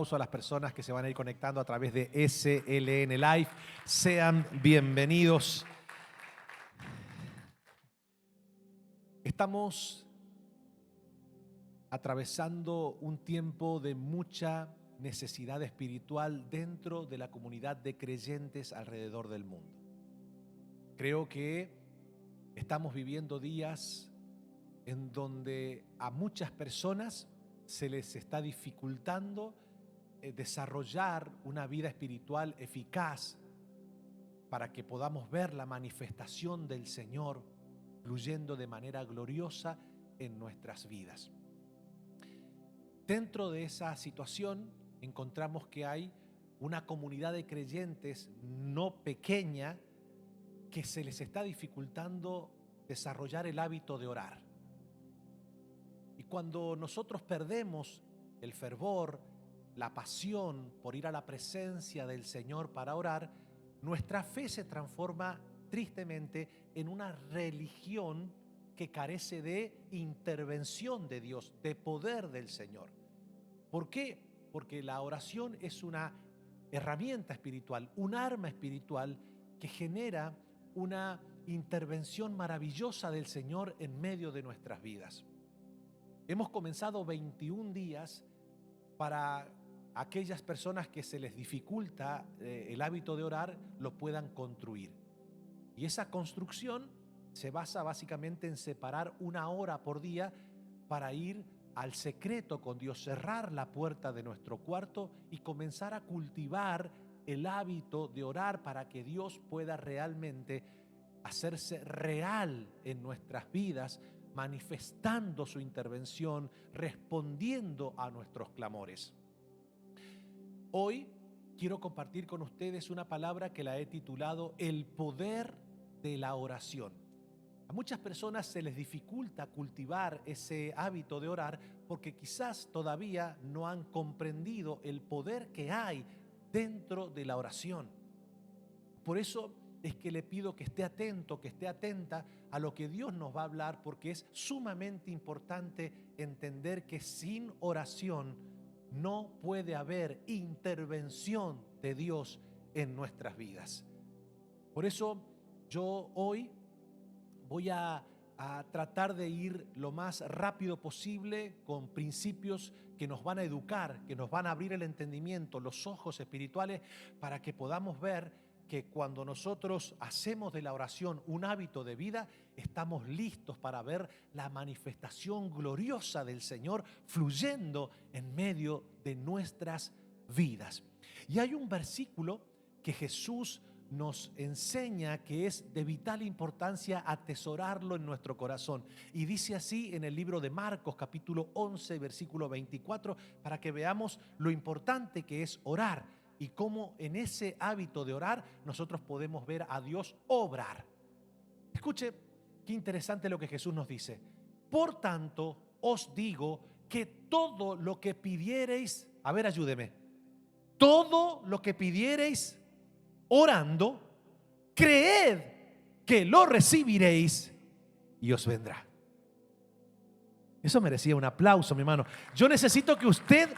aplauso a las personas que se van a ir conectando a través de SLN Live. Sean bienvenidos. Estamos atravesando un tiempo de mucha necesidad espiritual dentro de la comunidad de creyentes alrededor del mundo. Creo que estamos viviendo días en donde a muchas personas se les está dificultando desarrollar una vida espiritual eficaz para que podamos ver la manifestación del Señor fluyendo de manera gloriosa en nuestras vidas. Dentro de esa situación encontramos que hay una comunidad de creyentes no pequeña que se les está dificultando desarrollar el hábito de orar. Y cuando nosotros perdemos el fervor, la pasión por ir a la presencia del Señor para orar, nuestra fe se transforma tristemente en una religión que carece de intervención de Dios, de poder del Señor. ¿Por qué? Porque la oración es una herramienta espiritual, un arma espiritual que genera una intervención maravillosa del Señor en medio de nuestras vidas. Hemos comenzado 21 días para aquellas personas que se les dificulta el hábito de orar, lo puedan construir. Y esa construcción se basa básicamente en separar una hora por día para ir al secreto con Dios, cerrar la puerta de nuestro cuarto y comenzar a cultivar el hábito de orar para que Dios pueda realmente hacerse real en nuestras vidas, manifestando su intervención, respondiendo a nuestros clamores. Hoy quiero compartir con ustedes una palabra que la he titulado El poder de la oración. A muchas personas se les dificulta cultivar ese hábito de orar porque quizás todavía no han comprendido el poder que hay dentro de la oración. Por eso es que le pido que esté atento, que esté atenta a lo que Dios nos va a hablar, porque es sumamente importante entender que sin oración no puede haber intervención de Dios en nuestras vidas. Por eso yo hoy voy a tratar de ir lo más rápido posible con principios que nos van a educar, que nos van a abrir el entendimiento, los ojos espirituales, para que podamos ver que cuando nosotros hacemos de la oración un hábito de vida, estamos listos para ver la manifestación gloriosa del Señor fluyendo en medio de nuestras vidas. Y hay un versículo que Jesús nos enseña que es de vital importancia atesorarlo en nuestro corazón. Y dice así en el libro de Marcos, capítulo 11, versículo 24, para que veamos lo importante que es orar y cómo en ese hábito de orar nosotros podemos ver a Dios obrar. Escuche qué interesante lo que Jesús nos dice. Por tanto, os digo que todo lo que pidiereis, a ver, ayúdeme, todo lo que pidiereis orando, creed que lo recibiréis y os vendrá. Eso merecía un aplauso, mi hermano. Yo necesito que usted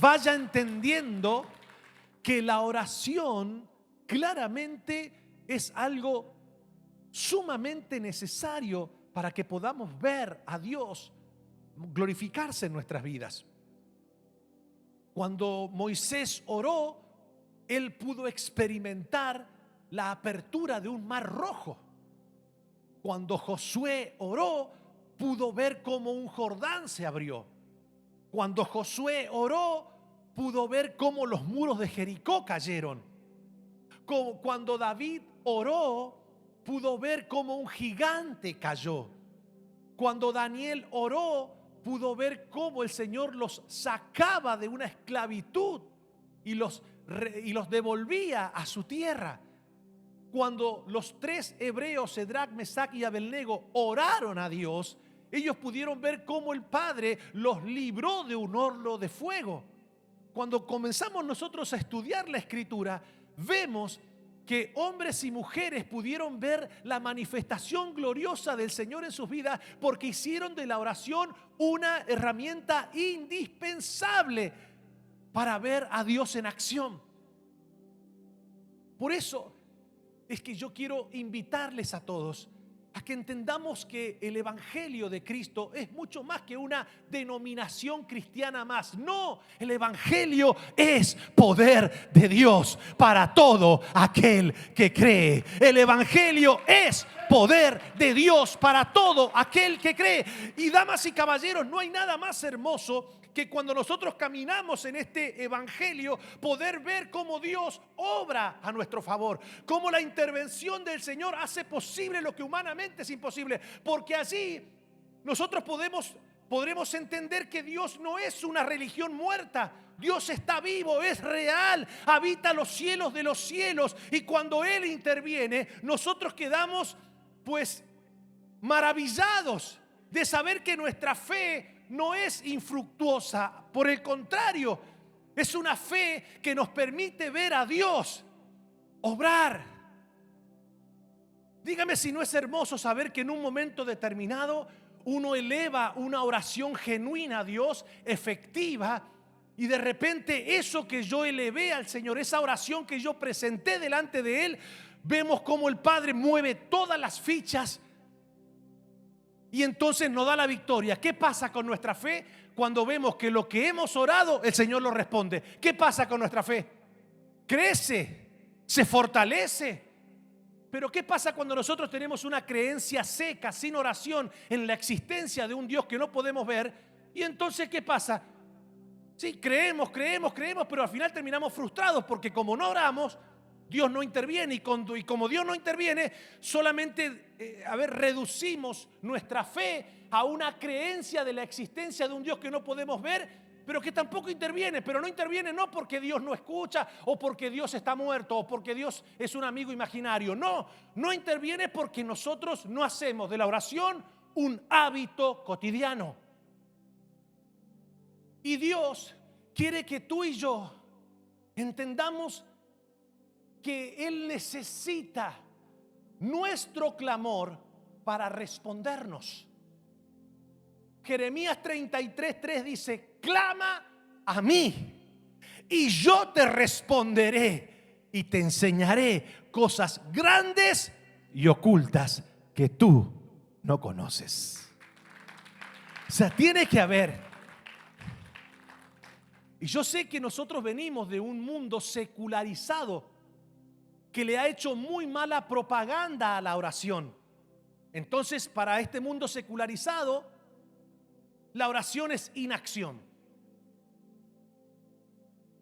vaya entendiendo que la oración claramente es algo sumamente necesario para que podamos ver a Dios glorificarse en nuestras vidas. Cuando Moisés oró, él pudo experimentar la apertura de un mar rojo. Cuando Josué oró, pudo ver cómo un Jordán se abrió. Cuando Josué oró, pudo ver cómo los muros de Jericó cayeron. Cuando David oró, pudo ver cómo un gigante cayó. Cuando Daniel oró, pudo ver cómo el Señor los sacaba de una esclavitud y los devolvía a su tierra. Cuando los tres hebreos, Cedrac, Mesac y Abednego, oraron a Dios, ellos pudieron ver cómo el Padre los libró de un horno de fuego. Cuando comenzamos nosotros a estudiar la Escritura, vemos que hombres y mujeres pudieron ver la manifestación gloriosa del Señor en sus vidas porque hicieron de la oración una herramienta indispensable para ver a Dios en acción. Por eso es que yo quiero invitarles a todos a que entendamos que el Evangelio de Cristo es mucho más que una denominación cristiana más. No, el Evangelio es poder de Dios para todo aquel que cree. El Evangelio es poder de Dios para todo aquel que cree. Y damas y caballeros, no hay nada más hermoso que cuando nosotros caminamos en este evangelio, poder ver cómo Dios obra a nuestro favor, cómo la intervención del Señor hace posible lo que humanamente es imposible, porque allí nosotros podremos entender que Dios no es una religión muerta. Dios está vivo, es real, habita los cielos de los cielos, y cuando Él interviene, nosotros quedamos pues maravillados de saber que nuestra fe no es infructuosa. Por el contrario, es una fe que nos permite ver a Dios obrar. Dígame si no es hermoso saber que en un momento determinado uno eleva una oración genuina a Dios, efectiva, y de repente eso que yo elevé al Señor, esa oración que yo presenté delante de Él, vemos cómo el Padre mueve todas las fichas y entonces nos da la victoria. ¿Qué pasa con nuestra fe cuando vemos que lo que hemos orado, el Señor lo responde? ¿Qué pasa con nuestra fe? Crece, se fortalece. Pero ¿qué pasa cuando nosotros tenemos una creencia seca, sin oración, en la existencia de un Dios que no podemos ver? Y entonces, ¿qué pasa? Sí, creemos, pero al final terminamos frustrados porque como no oramos, Dios no interviene, y como Dios no interviene, solamente reducimos nuestra fe a una creencia de la existencia de un Dios que no podemos ver, pero que tampoco interviene. Pero no interviene no porque Dios no escucha, o porque Dios está muerto, o porque Dios es un amigo imaginario. No interviene porque nosotros no hacemos de la oración un hábito cotidiano. Y Dios quiere que tú y yo entendamos que Él necesita nuestro clamor para respondernos. Jeremías 33:3 dice: clama a mí y yo te responderé y te enseñaré cosas grandes y ocultas que tú no conoces. O sea, tiene que haber. Y yo sé que nosotros venimos de un mundo secularizado que le ha hecho muy mala propaganda a la oración. Entonces, para este mundo secularizado, la oración es inacción.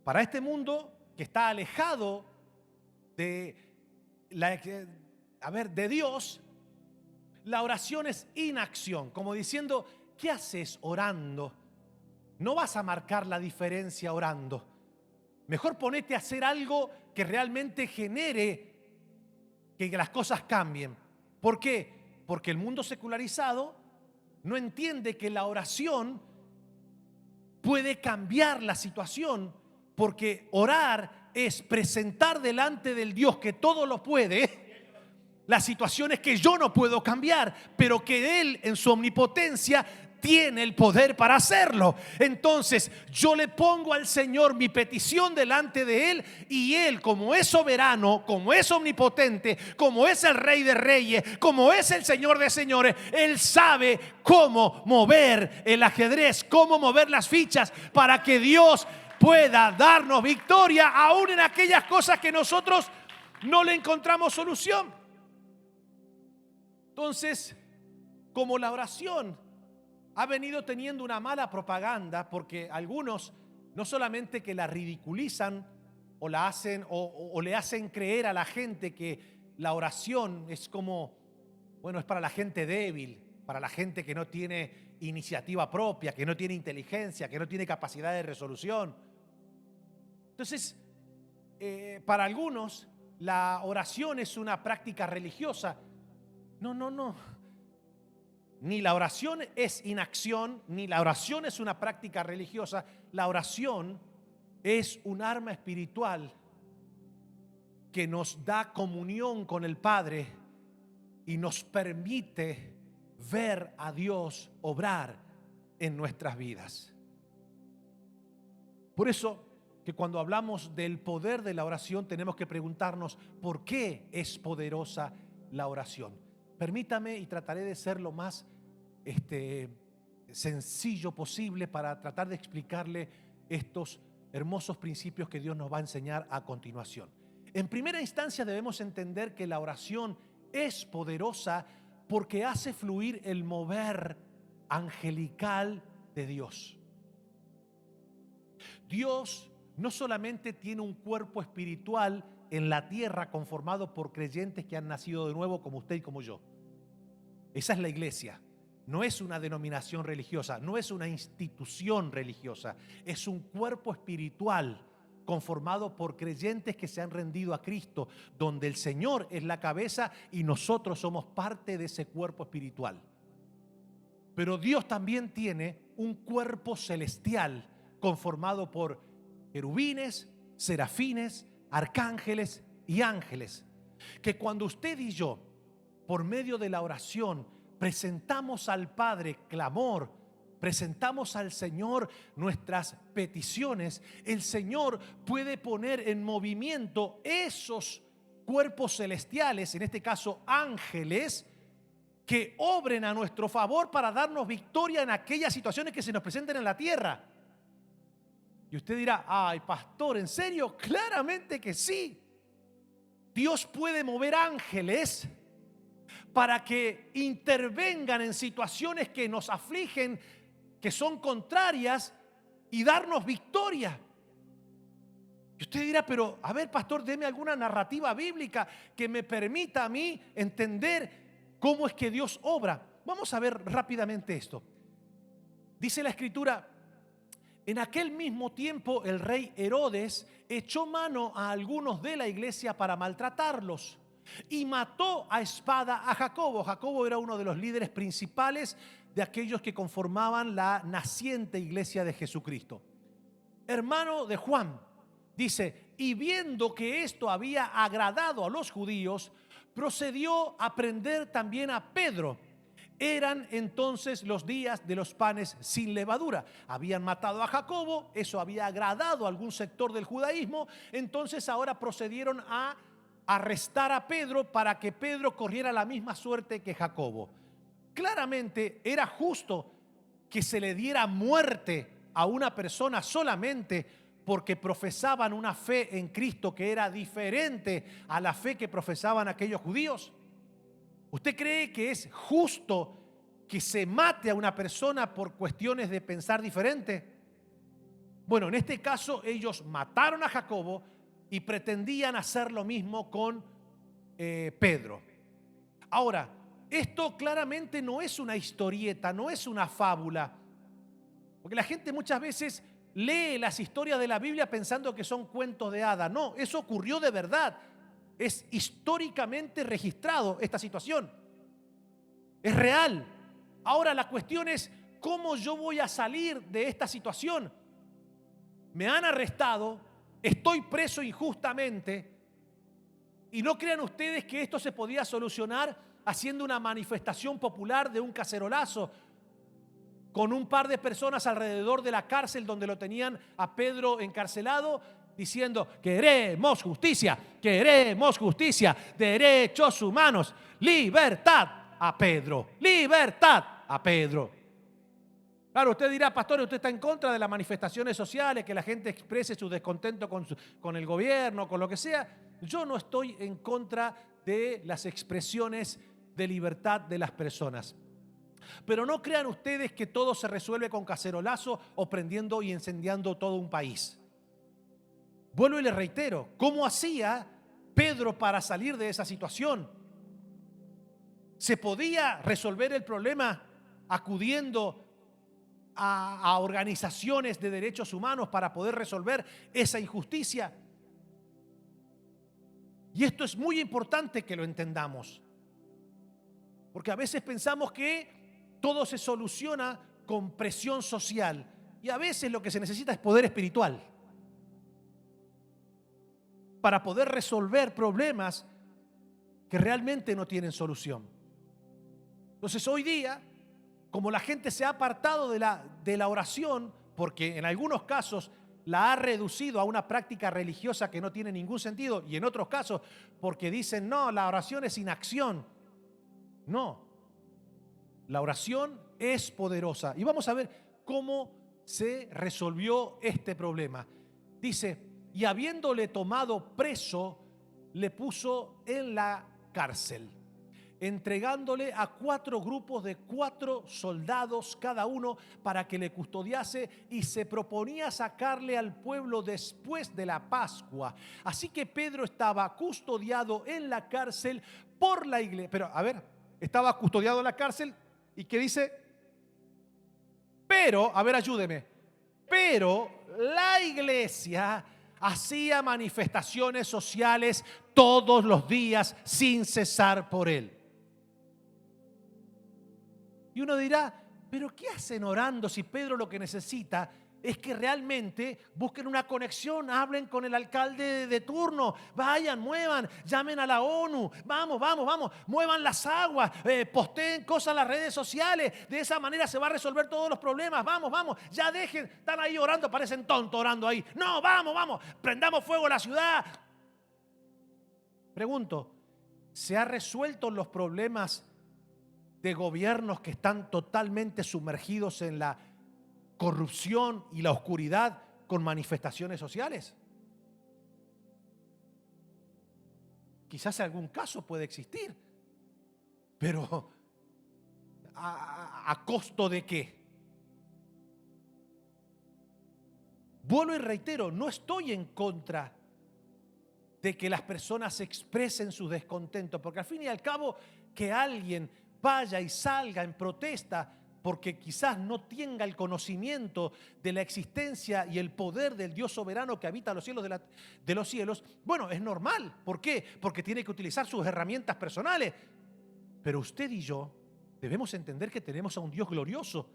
Para este mundo que está alejado de Dios, la oración es inacción, como diciendo: ¿qué haces orando? No vas a marcar la diferencia orando. Mejor ponete a hacer algo que realmente genere que las cosas cambien. ¿Por qué? Porque el mundo secularizado no entiende que la oración puede cambiar la situación, porque orar es presentar delante del Dios que todo lo puede las situaciones que yo no puedo cambiar, pero que Él en su omnipotencia tiene el poder para hacerlo. Entonces yo le pongo al Señor mi petición delante de Él, y Él, como es soberano, como es omnipotente, como es el Rey de Reyes, como es el Señor de Señores, Él sabe cómo mover el ajedrez, cómo mover las fichas para que Dios pueda darnos victoria aún en aquellas cosas que nosotros no le encontramos solución. Entonces, como la oración ha venido teniendo una mala propaganda, porque algunos no solamente que la ridiculizan o la hacen o le hacen creer a la gente que la oración es como, bueno, es para la gente débil, para la gente que no tiene iniciativa propia, que no tiene inteligencia, que no tiene capacidad de resolución. Entonces, para algunos la oración es una práctica religiosa. No. Ni la oración es inacción, ni la oración es una práctica religiosa. La oración es un arma espiritual que nos da comunión con el Padre y nos permite ver a Dios obrar en nuestras vidas. Por eso que cuando hablamos del poder de la oración tenemos que preguntarnos por qué es poderosa la oración. Permítame y trataré de ser lo más sencillo posible para tratar de explicarle estos hermosos principios que Dios nos va a enseñar a continuación. En primera instancia debemos entender que la oración es poderosa porque hace fluir el mover angelical de Dios. Dios no solamente tiene un cuerpo espiritual en la tierra conformado por creyentes que han nacido de nuevo como usted y como yo. Esa es la iglesia. No es una denominación religiosa, no es una institución religiosa, es un cuerpo espiritual conformado por creyentes que se han rendido a Cristo, donde el Señor es la cabeza y nosotros somos parte de ese cuerpo espiritual. Pero Dios también tiene un cuerpo celestial conformado por querubines, serafines, arcángeles y ángeles, que cuando usted y yo, por medio de la oración, presentamos al Padre clamor, presentamos al Señor nuestras peticiones, el Señor puede poner en movimiento esos cuerpos celestiales, en este caso ángeles, que obren a nuestro favor para darnos victoria en aquellas situaciones que se nos presenten en la tierra. Y usted dirá, ay, pastor, ¿en serio? Claramente que sí. Dios puede mover ángeles para que intervengan en situaciones que nos afligen, que son contrarias, y darnos victoria. Y usted dirá, pero a ver, pastor, deme alguna narrativa bíblica que me permita a mí entender cómo es que Dios obra. Vamos a ver rápidamente esto. Dice la Escritura: en aquel mismo tiempo el rey Herodes echó mano a algunos de la iglesia para maltratarlos y mató a espada a Jacobo. Jacobo era uno de los líderes principales de aquellos que conformaban la naciente iglesia de Jesucristo, hermano de Juan. Dice, y viendo que esto había agradado a los judíos, procedió a prender también a Pedro. Eran entonces los días de los panes sin levadura. Habían matado a Jacobo, eso había agradado a algún sector del judaísmo, entonces ahora procedieron a arrestar a Pedro para que Pedro corriera la misma suerte que Jacobo. Claramente era justo que se le diera muerte a una persona solamente porque profesaban una fe en Cristo que era diferente a la fe que profesaban aquellos judíos. ¿Usted cree que es justo que se mate a una persona por cuestiones de pensar diferente? Bueno, en este caso ellos mataron a Jacobo y pretendían hacer lo mismo con Pedro. Ahora, esto claramente no es una historieta, no es una fábula, porque la gente muchas veces lee las historias de la Biblia pensando que son cuentos de hadas. No, eso ocurrió de verdad. Es históricamente registrado esta situación. Es real. Ahora la cuestión es, ¿cómo yo voy a salir de esta situación? Me han arrestado, estoy preso injustamente, y no crean ustedes que esto se podía solucionar haciendo una manifestación popular de un cacerolazo con un par de personas alrededor de la cárcel donde lo tenían a Pedro encarcelado, diciendo, queremos justicia, derechos humanos, libertad a Pedro, libertad a Pedro. Claro, usted dirá, pastor, usted está en contra de las manifestaciones sociales, que la gente exprese su descontento con el gobierno, con lo que sea. Yo no estoy en contra de las expresiones de libertad de las personas. Pero no crean ustedes que todo se resuelve con cacerolazo o prendiendo y incendiando todo un país. Vuelvo y les reitero, ¿cómo hacía Pedro para salir de esa situación? ¿Se podía resolver el problema acudiendo a organizaciones de derechos humanos para poder resolver esa injusticia? Y esto es muy importante que lo entendamos, porque a veces pensamos que todo se soluciona con presión social y a veces lo que se necesita es poder espiritual para poder resolver problemas que realmente no tienen solución. Entonces hoy día, como la gente se ha apartado de la oración, porque en algunos casos la ha reducido a una práctica religiosa que no tiene ningún sentido, y en otros casos porque dicen, no, la oración es inacción. No, la oración es poderosa. Y vamos a ver cómo se resolvió este problema. Dice, y habiéndole tomado preso, le puso en la cárcel, entregándole a 4 grupos de 4 soldados cada uno para que le custodiase, y se proponía sacarle al pueblo después de la Pascua. Así que Pedro estaba custodiado en la cárcel por la iglesia. Pero a ver, estaba custodiado en la cárcel, ¿y qué dice? Pero, a ver, ayúdeme. Pero la iglesia hacía manifestaciones sociales todos los días sin cesar por él. Y uno dirá, pero ¿qué hacen orando si Pedro lo que necesita es que realmente busquen una conexión, hablen con el alcalde de turno, vayan, muevan, llamen a la ONU, vamos, muevan las aguas, posteen cosas en las redes sociales, de esa manera se va a resolver todos los problemas, vamos, ya dejen, están ahí orando, parecen tontos orando ahí, no, vamos, prendamos fuego a la ciudad. Pregunto, ¿se han resuelto los problemas de gobiernos que están totalmente sumergidos en la corrupción y la oscuridad con manifestaciones sociales? Quizás en algún caso puede existir, pero ¿a costo de qué? Vuelvo y reitero, no estoy en contra de que las personas expresen su descontento, porque al fin y al cabo que alguien vaya y salga en protesta porque quizás no tenga el conocimiento de la existencia y el poder del Dios soberano que habita los cielos de los cielos, bueno, es normal. ¿Por qué? Porque tiene que utilizar sus herramientas personales. Pero usted y yo debemos entender que tenemos a un Dios glorioso,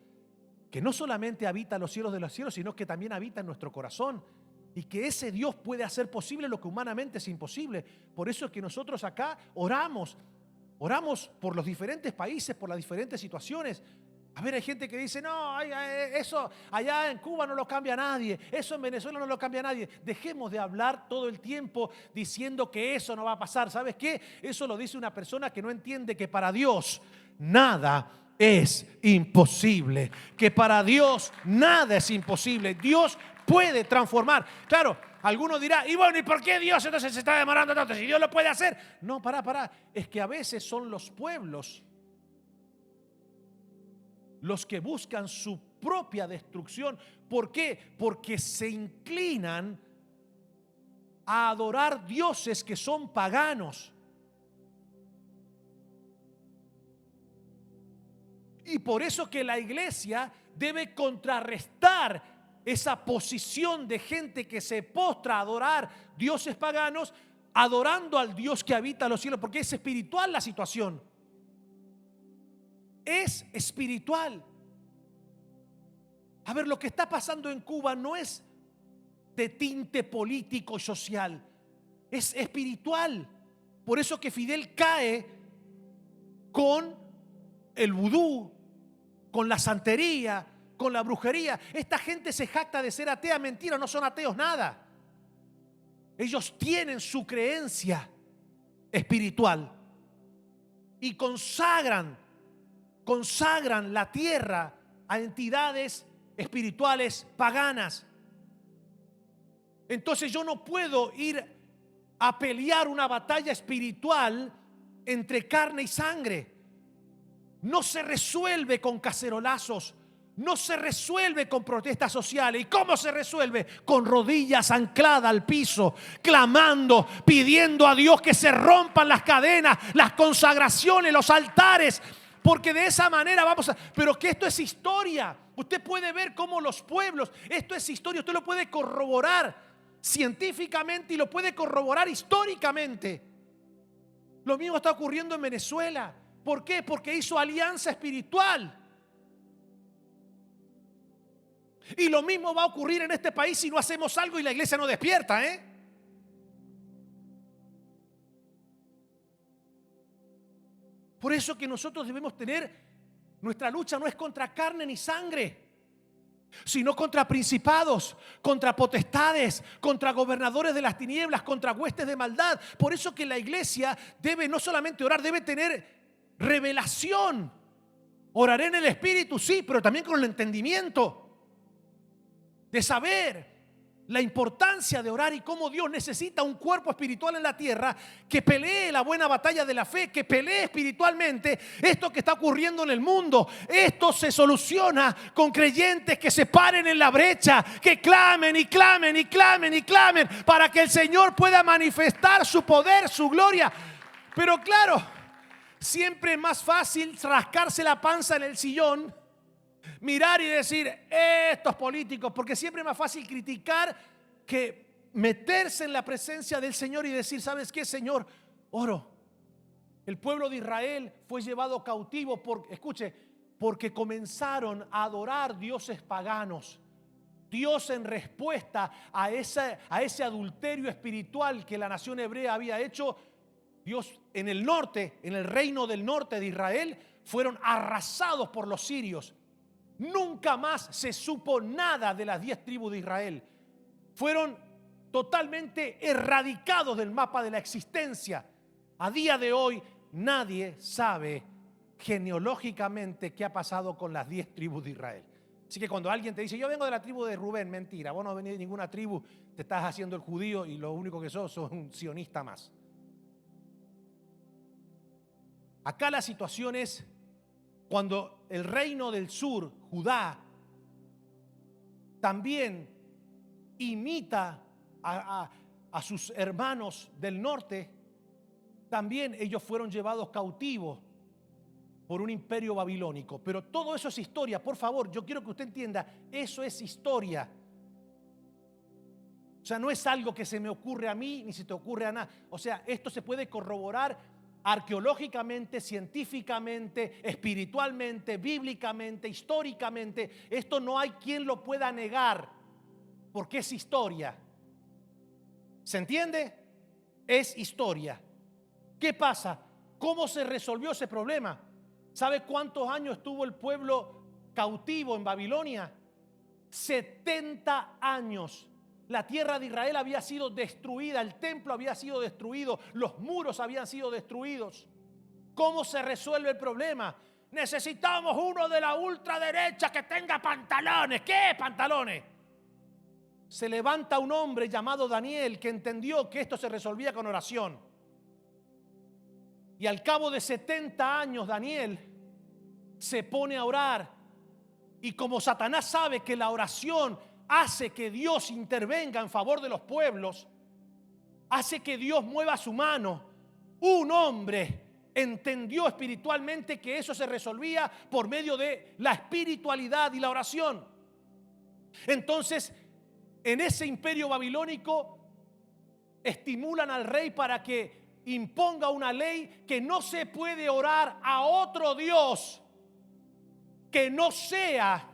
que no solamente habita los cielos de los cielos, sino que también habita en nuestro corazón. Y que ese Dios puede hacer posible lo que humanamente es imposible. Por eso es que nosotros acá oramos por los diferentes países, por las diferentes situaciones. A ver, hay gente que dice, no, eso allá en Cuba no lo cambia nadie, eso en Venezuela no lo cambia nadie. Dejemos de hablar todo el tiempo diciendo que eso no va a pasar. ¿Sabes qué? Eso lo dice una persona que no entiende que para Dios nada es imposible. Que para Dios nada es imposible. Dios puede transformar. Claro, alguno dirá, y bueno, ¿y por qué Dios entonces se está demorando tanto? Si Dios lo puede hacer. No, pará. Es que a veces son los pueblos los que buscan su propia destrucción. ¿Por qué? Porque se inclinan a adorar dioses que son paganos. Y por eso que la iglesia debe contrarrestar esa posición de gente que se postra a adorar dioses paganos, adorando al Dios que habita los cielos, porque es espiritual la situación. Es espiritual. A ver, lo que está pasando en Cuba no es de tinte político y social, es espiritual. Por eso que Fidel cae con el vudú, con la santería, con la brujería. Esta gente se jacta de ser atea. Mentira, no son ateos nada. Ellos tienen su creencia espiritual y consagran la tierra a entidades espirituales paganas. Entonces yo no puedo ir a pelear una batalla espiritual entre carne y sangre. No se resuelve con cacerolazos, no se resuelve con protestas sociales. ¿Y cómo se resuelve? Con rodillas ancladas al piso, clamando, pidiendo a Dios que se rompan las cadenas, las consagraciones, los altares. Porque de esa manera pero que esto es historia. Usted puede ver cómo los pueblos, esto es historia, usted lo puede corroborar científicamente y lo puede corroborar históricamente. Lo mismo está ocurriendo en Venezuela. ¿Por qué? Porque hizo alianza espiritual. Y lo mismo va a ocurrir en este país si no hacemos algo y la iglesia no despierta, Por eso que nosotros debemos tener, nuestra lucha no es contra carne ni sangre. sino contra principados, contra potestades, contra gobernadores de las tinieblas, contra huestes de maldad. Por eso que la iglesia debe no solamente orar, debe tener revelación. Oraré en el Espíritu, sí, pero también con el entendimiento de saber la importancia de orar y cómo Dios necesita un cuerpo espiritual en la tierra que pelee la buena batalla de la fe, que pelee espiritualmente esto que está ocurriendo en el mundo. Esto se soluciona con creyentes que se paren en la brecha, que clamen y clamen y clamen y clamen para que el Señor pueda manifestar su poder, su gloria. Pero claro, siempre es más fácil rascarse la panza en el sillón, mirar y decir, estos políticos, porque siempre es más fácil criticar que meterse en la presencia del Señor y decir, ¿sabes qué, Señor? Oro. El pueblo de Israel fue llevado cautivo porque comenzaron a adorar dioses paganos. Dios, en respuesta a ese adulterio espiritual que la nación hebrea había hecho, Dios en el norte, en el reino del norte de Israel, fueron arrasados por los sirios. Nunca más se supo nada de las 10 tribus de Israel. Fueron totalmente erradicados del mapa de la existencia. A día de hoy nadie sabe genealógicamente qué ha pasado con las 10 tribus de Israel. Así que cuando alguien te dice, yo vengo de la tribu de Rubén, mentira, vos no venís de ninguna tribu, te estás haciendo el judío y lo único que sos un sionista más. Acá la situación es cuando el reino del sur, Judá, también imita a sus hermanos del norte, también ellos fueron llevados cautivos por un imperio babilónico. Pero todo eso es historia, por favor, yo quiero que usted entienda, eso es historia. O sea, no es algo que se me ocurre a mí, ni se te ocurre a nada. O sea, esto se puede corroborar arqueológicamente, científicamente, espiritualmente, bíblicamente, históricamente. Esto no hay quien lo pueda negar, porque es historia. ¿Se entiende? Es historia. ¿Qué pasa? ¿Cómo se resolvió ese problema? ¿Sabe cuántos años estuvo el pueblo cautivo en Babilonia? 70 años. La tierra de Israel había sido destruida, el templo había sido destruido, los muros habían sido destruidos. ¿Cómo se resuelve el problema? Necesitamos uno de la ultraderecha que tenga pantalones. ¿Qué pantalones? Se levanta un hombre llamado Daniel que entendió que esto se resolvía con oración. Y al cabo de 70 años Daniel se pone a orar. Y como Satanás sabe que la oración hace que Dios intervenga en favor de los pueblos, hace que Dios mueva su mano, un hombre entendió espiritualmente que eso se resolvía por medio de la espiritualidad y la oración. Entonces, en ese imperio babilónico estimulan al rey para que imponga una ley que no se puede orar a otro Dios que no sea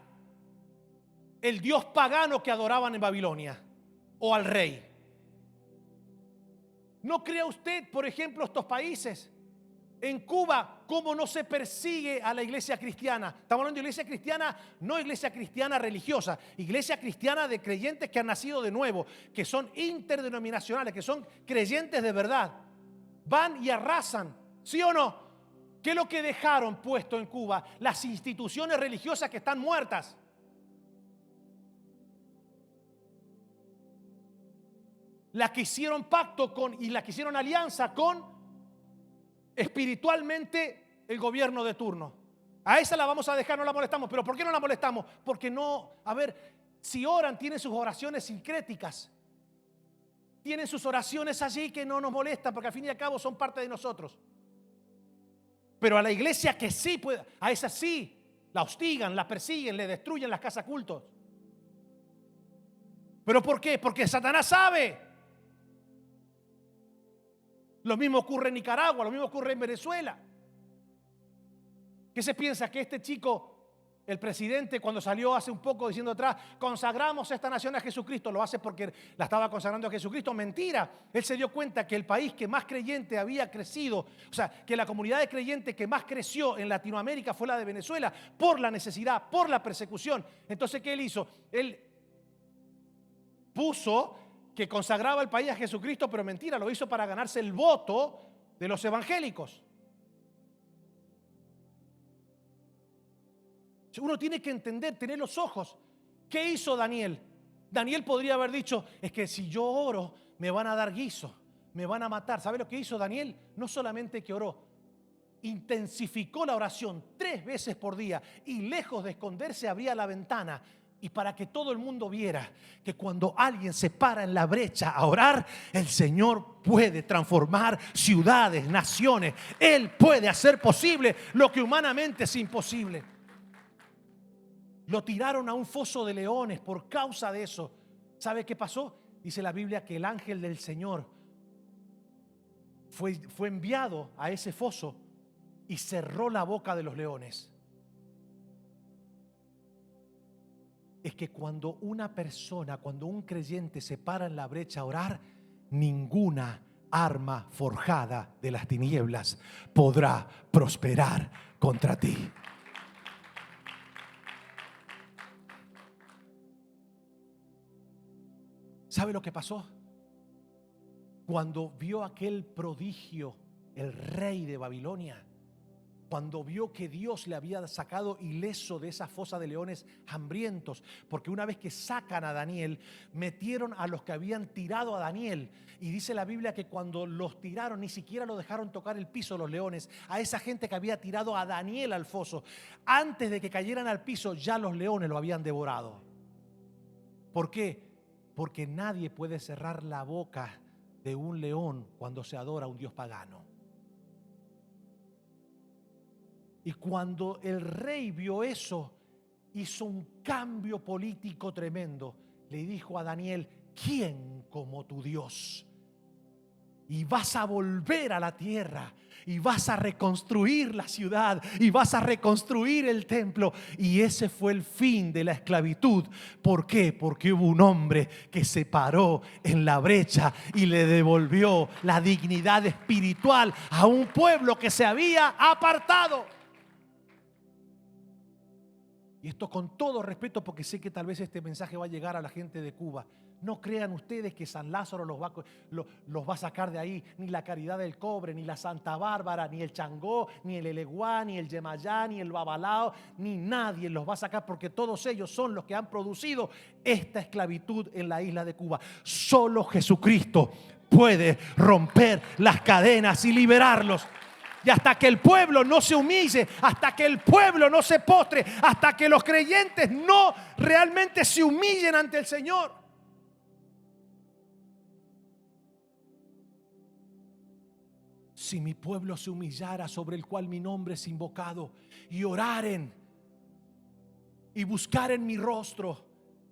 el Dios pagano que adoraban en Babilonia o al rey. ¿No crea usted, por ejemplo, estos países? En Cuba, ¿cómo no se persigue a la iglesia cristiana? Estamos hablando de iglesia cristiana, no iglesia cristiana religiosa, iglesia cristiana de creyentes que han nacido de nuevo, que son interdenominacionales, que son creyentes de verdad. Van y arrasan, ¿sí o no? ¿Qué es lo que dejaron puesto en Cuba? Las instituciones religiosas que están muertas. La que hicieron pacto con y la que hicieron alianza con espiritualmente el gobierno de turno. A esa la vamos a dejar, no la molestamos. ¿Pero por qué no la molestamos? Porque no, a ver, si oran, tienen sus oraciones sincréticas. Tienen sus oraciones allí que no nos molestan, porque al fin y al cabo son parte de nosotros. Pero a la iglesia que sí puede, a esa sí, la hostigan, la persiguen, le destruyen las casas cultos. ¿Pero por qué? Porque Satanás sabe. Lo mismo ocurre en Nicaragua, lo mismo ocurre en Venezuela. ¿Qué se piensa? Que este chico El presidente, cuando salió hace un poco diciendo atrás, consagramos esta nación a Jesucristo, lo hace porque la estaba consagrando a Jesucristo. Mentira. Él se dio cuenta que el país que más creyente había crecido, o sea, que la comunidad de creyentes que más creció en Latinoamérica fue la de Venezuela, por la necesidad, por la persecución. Entonces, ¿qué él hizo? Él puso que consagraba el país a Jesucristo, pero mentira, lo hizo para ganarse el voto de los evangélicos. Uno tiene que entender, tener los ojos. ¿Qué hizo Daniel? Daniel podría haber dicho, es que si yo oro me van a dar guiso, me van a matar. ¿Sabe lo que hizo Daniel? No solamente que oró, intensificó la oración 3 veces por día y lejos de esconderse abría la ventana. Y para que todo el mundo viera que cuando alguien se para en la brecha a orar, el Señor puede transformar ciudades, naciones. Él puede hacer posible lo que humanamente es imposible. Lo tiraron a un foso de leones por causa de eso. ¿Sabe qué pasó? Dice la Biblia que el ángel del Señor fue enviado a ese foso y cerró la boca de los leones. Es que cuando una persona, cuando un creyente se para en la brecha a orar, ninguna arma forjada de las tinieblas podrá prosperar contra ti. ¿Sabe lo que pasó? Cuando vio aquel prodigio, el rey de Babilonia, cuando vio que Dios le había sacado ileso de esa fosa de leones hambrientos, porque una vez que sacan a Daniel, metieron a los que habían tirado a Daniel, y dice la Biblia que cuando los tiraron, ni siquiera lo dejaron tocar el piso los leones, a esa gente que había tirado a Daniel al foso, antes de que cayeran al piso, ya los leones lo habían devorado. ¿Por qué? Porque nadie puede cerrar la boca de un león cuando se adora a un dios pagano. Y cuando el rey vio eso, hizo un cambio político tremendo. Le dijo a Daniel, ¿quién como tu Dios? Y vas a volver a la tierra y vas a reconstruir la ciudad y vas a reconstruir el templo. Y ese fue el fin de la esclavitud. ¿Por qué? Porque hubo un hombre que se paró en la brecha y le devolvió la dignidad espiritual a un pueblo que se había apartado. Y esto con todo respeto, porque sé que tal vez este mensaje va a llegar a la gente de Cuba. No crean ustedes que San Lázaro los va a sacar de ahí, ni la Caridad del Cobre, ni la Santa Bárbara, ni el Changó, ni el Eleguá, ni el Yemayá, ni el Babalao, ni nadie los va a sacar, porque todos ellos son los que han producido esta esclavitud en la isla de Cuba. Solo Jesucristo puede romper las cadenas y liberarlos. Y hasta que el pueblo no se humille, hasta que el pueblo no se postre, hasta que los creyentes no realmente se humillen ante el Señor. Si mi pueblo se humillara, sobre el cual mi nombre es invocado, y oraren y buscaren mi rostro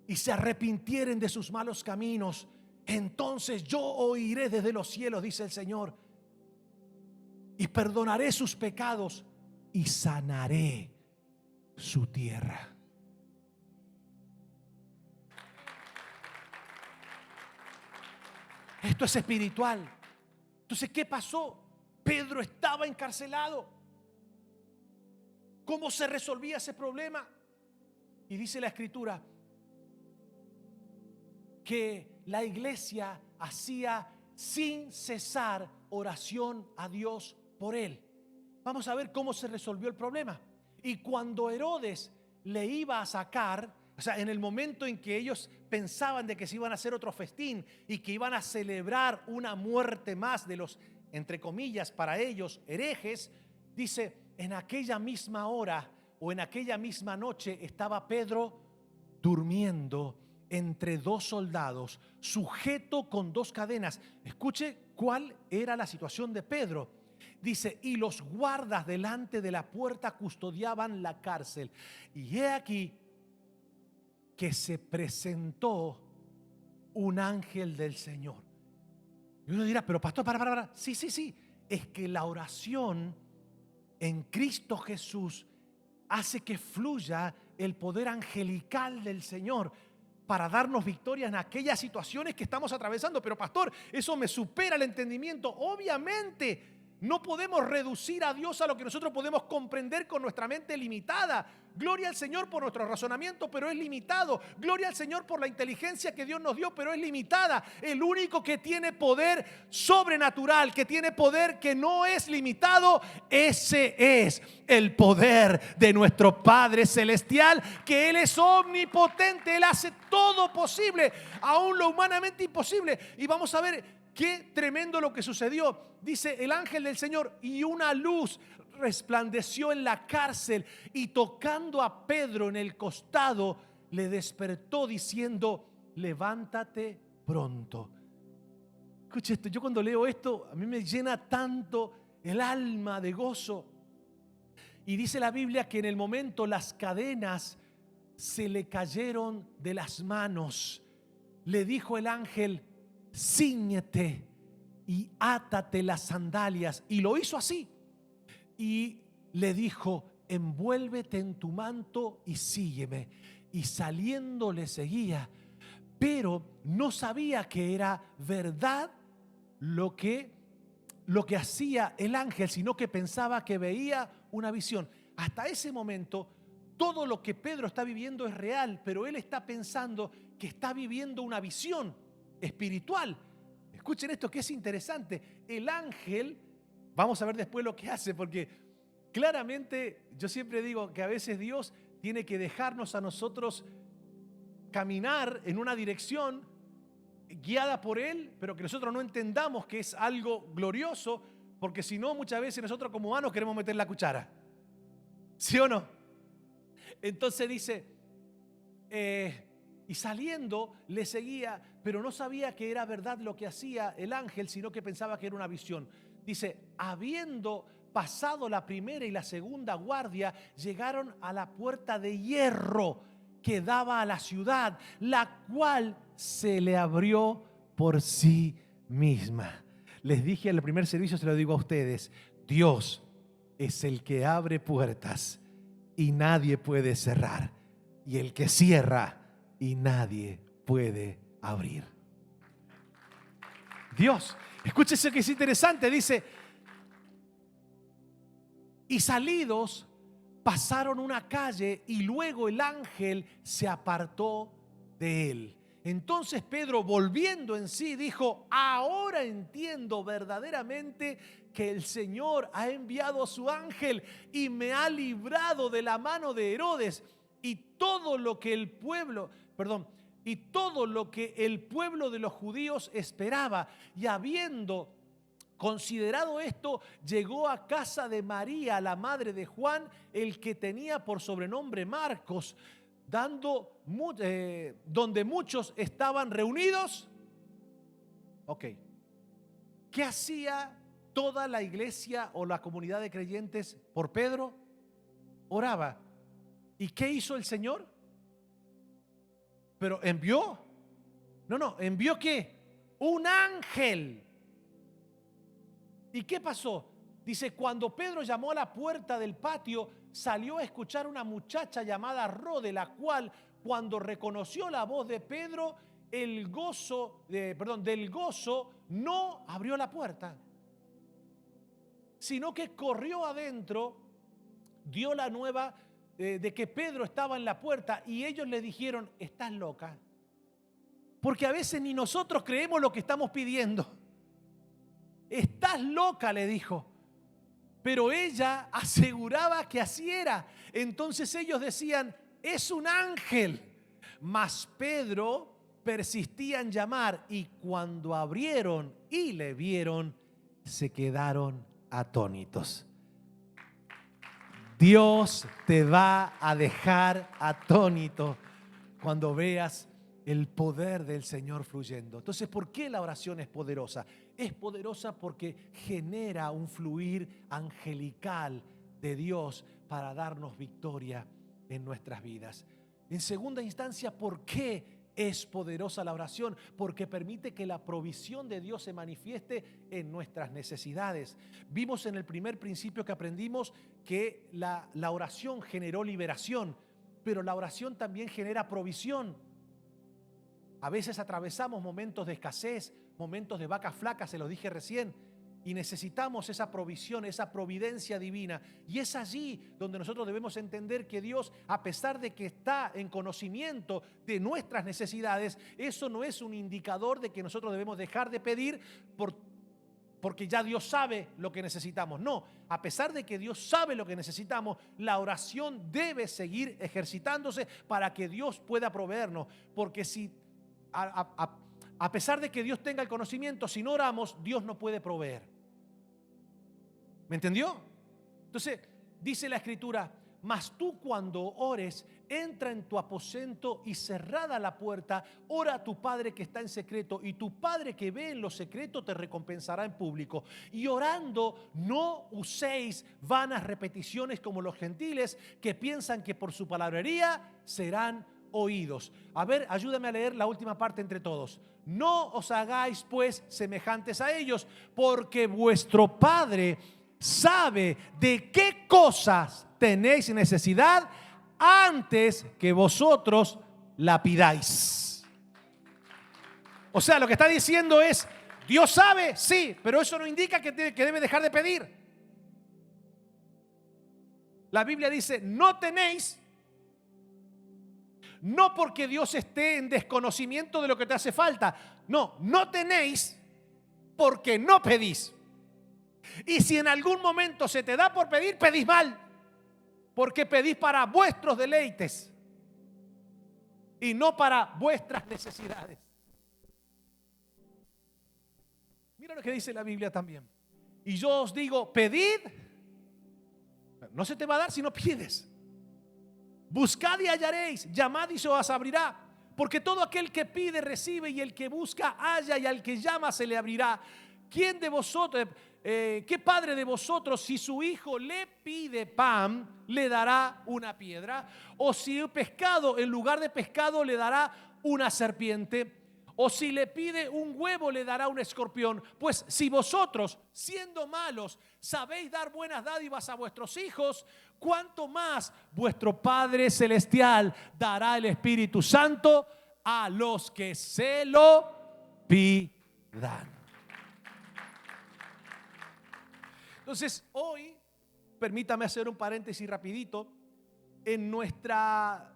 y se arrepintieren de sus malos caminos, entonces yo oiré desde los cielos, dice el Señor, y perdonaré sus pecados y sanaré su tierra. Esto es espiritual. Entonces, ¿qué pasó? Pedro estaba encarcelado. ¿Cómo se resolvía ese problema? Y dice la Escritura que la iglesia hacía sin cesar oración a Dios por él. Vamos a ver cómo se resolvió el problema. Y cuando Herodes le iba a sacar, o sea, en el momento en que ellos pensaban de que se iban a hacer otro festín y que iban a celebrar una muerte más de los, entre comillas, para ellos, herejes, dice, en aquella misma hora o en aquella misma noche estaba Pedro durmiendo entre 2 soldados, sujeto con 2 cadenas. Escuche cuál era la situación de Pedro. Dice, y los guardas delante de la puerta custodiaban la cárcel. Y he aquí que se presentó un ángel del Señor. Y uno dirá, pero pastor, para. Sí. Es que la oración en Cristo Jesús hace que fluya el poder angelical del Señor para darnos victoria en aquellas situaciones que estamos atravesando. Pero pastor, eso me supera el entendimiento. Obviamente, no podemos reducir a Dios a lo que nosotros podemos comprender con nuestra mente limitada. Gloria al Señor por nuestro razonamiento, pero es limitado. Gloria al Señor por la inteligencia que Dios nos dio, pero es limitada. El único que tiene poder sobrenatural, que tiene poder que no es limitado, ese es el poder de nuestro Padre Celestial, que Él es omnipotente. Él hace todo posible, aún lo humanamente imposible. Y vamos a ver qué tremendo lo que sucedió. Dice el ángel del Señor, y una luz resplandeció en la cárcel, y tocando a Pedro en el costado, le despertó diciendo: levántate pronto. Escuche esto, yo cuando leo esto, a mí me llena tanto el alma de gozo. Y dice la Biblia que en el momento las cadenas se le cayeron de las manos. Le dijo el ángel: cíñete y átate las sandalias. Y lo hizo así. Y le dijo: envuélvete en tu manto y sígueme. Y saliendo le seguía, pero no sabía que era verdad lo que hacía el ángel, sino que pensaba que veía una visión. Hasta ese momento todo lo que Pedro está viviendo es real, pero él está pensando que está viviendo una visión espiritual. Escuchen esto que es interesante. El ángel, vamos a ver después lo que hace, porque claramente yo siempre digo que a veces Dios tiene que dejarnos a nosotros caminar en una dirección guiada por Él, pero que nosotros no entendamos que es algo glorioso, porque si no, muchas veces nosotros como humanos queremos meter la cuchara. ¿Sí o no? Entonces dice, y saliendo le seguía, pero no sabía que era verdad lo que hacía el ángel, sino que pensaba que era una visión. Dice, habiendo pasado la primera y la segunda guardia, llegaron a la puerta de hierro que daba a la ciudad, la cual se le abrió por sí misma. Les dije en el primer servicio, se lo digo a ustedes, Dios es el que abre puertas y nadie puede cerrar, y el que cierra y nadie puede abrir. Dios, escúchese que es interesante, dice, y salidos pasaron una calle y luego el ángel se apartó de él. Entonces Pedro, volviendo en sí, dijo, ahora entiendo verdaderamente que el Señor ha enviado a su ángel y me ha librado de la mano de Herodes y todo lo que el pueblo de los judíos esperaba. Y habiendo considerado esto, llegó a casa de María, la madre de Juan, el que tenía por sobrenombre Marcos, donde muchos estaban reunidos. Ok. ¿Qué hacía toda la iglesia o la comunidad de creyentes por Pedro? Oraba. ¿Y qué hizo el Señor? Pero envió. ¿Envió qué? Un ángel. ¿Y qué pasó? Dice, cuando Pedro llamó a la puerta del patio, salió a escuchar una muchacha llamada Rode, la cual, cuando reconoció la voz de Pedro, del gozo no abrió la puerta, sino que corrió adentro, dio la nueva de que Pedro estaba en la puerta, y ellos le dijeron, estás loca, porque a veces ni nosotros creemos lo que estamos pidiendo. Estás loca, le dijo. Pero ella aseguraba que así era. Entonces ellos decían, es un ángel. Mas Pedro persistía en llamar, y cuando abrieron y le vieron, se quedaron atónitos. Dios te va a dejar atónito cuando veas el poder del Señor fluyendo. Entonces, ¿por qué la oración es poderosa? Es poderosa porque genera un fluir angelical de Dios para darnos victoria en nuestras vidas. En segunda instancia, ¿por qué es poderosa la oración porque permite que la provisión de Dios se manifieste en nuestras necesidades. Vimos en el primer principio que aprendimos que la oración generó liberación, pero la oración también genera provisión. A veces atravesamos momentos de escasez, momentos de vacas flacas, se los dije recién, y necesitamos esa provisión, esa providencia divina. Y es allí donde nosotros debemos entender que Dios, a pesar de que está en conocimiento de nuestras necesidades, eso no es un indicador de que nosotros debemos dejar de pedir porque ya Dios sabe lo que necesitamos. No, a pesar de que Dios sabe lo que necesitamos, la oración debe seguir ejercitándose para que Dios pueda proveernos. Porque si a pesar de que Dios tenga el conocimiento, si no oramos, Dios no puede proveer. ¿Me entendió? Entonces, dice la Escritura, mas tú cuando ores, entra en tu aposento y cerrada la puerta, ora a tu Padre que está en secreto, y tu Padre que ve en lo secreto te recompensará en público. Y orando, no uséis vanas repeticiones como los gentiles que piensan que por su palabrería serán oídos. A ver, ayúdame a leer la última parte entre todos. No os hagáis pues semejantes a ellos, porque vuestro Padre sabe de qué cosas tenéis necesidad antes que vosotros la pidáis. O sea, lo que está diciendo es, Dios sabe, sí, pero eso no indica que debe dejar de pedir. La Biblia dice, no tenéis, no porque Dios esté en desconocimiento de lo que te hace falta. No, no tenéis porque no pedís. Y si en algún momento se te da por pedir, pedís mal. Porque pedís para vuestros deleites y no para vuestras necesidades. Mira lo que dice la Biblia también. Y yo os digo, pedid. No se te va a dar si no pides. Buscad y hallaréis, llamad y se os abrirá. Porque todo aquel que pide recibe, y el que busca halla, y al que llama se le abrirá. ¿Quién de vosotros, qué padre de vosotros, si su hijo le pide pan, le dará una piedra? O si un pescado, en lugar de pescado, le dará una serpiente? O si le pide un huevo, le dará un escorpión. Pues si vosotros, siendo malos, sabéis dar buenas dádivas a vuestros hijos, ¿cuánto más vuestro Padre Celestial dará el Espíritu Santo a los que se lo pidan? Entonces, hoy, permítame hacer un paréntesis rapidito, en nuestra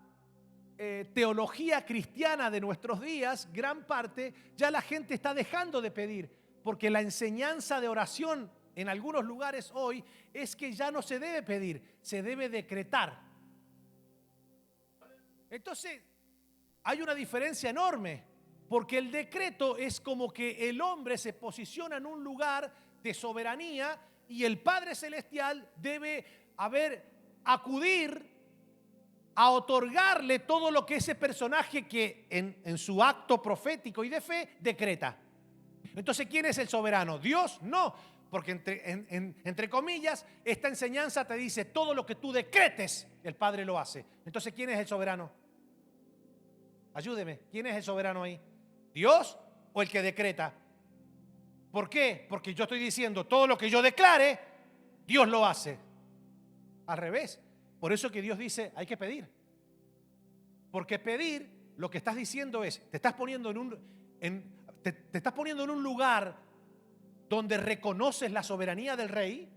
teología cristiana de nuestros días, gran parte, ya la gente está dejando de pedir, porque la enseñanza de oración en algunos lugares hoy es que ya no se debe pedir, se debe decretar. Entonces, hay una diferencia enorme, porque el decreto es como que el hombre se posiciona en un lugar de soberanía y el Padre Celestial debe acudir a otorgarle todo lo que ese personaje que en su acto profético y de fe decreta. Entonces, ¿quién es el soberano? ¿Dios? No, porque entre comillas, esta enseñanza te dice todo lo que tú decretes, el Padre lo hace. Entonces, ¿quién es el soberano? Ayúdeme, ¿quién es el soberano ahí? ¿Dios o el que decreta? ¿Por qué? Porque yo estoy diciendo todo lo que yo declare, Dios lo hace. Al revés. Por eso que Dios dice, hay que pedir. Porque pedir, lo que estás diciendo es, te estás poniendo te estás poniendo en un lugar donde reconoces la soberanía del rey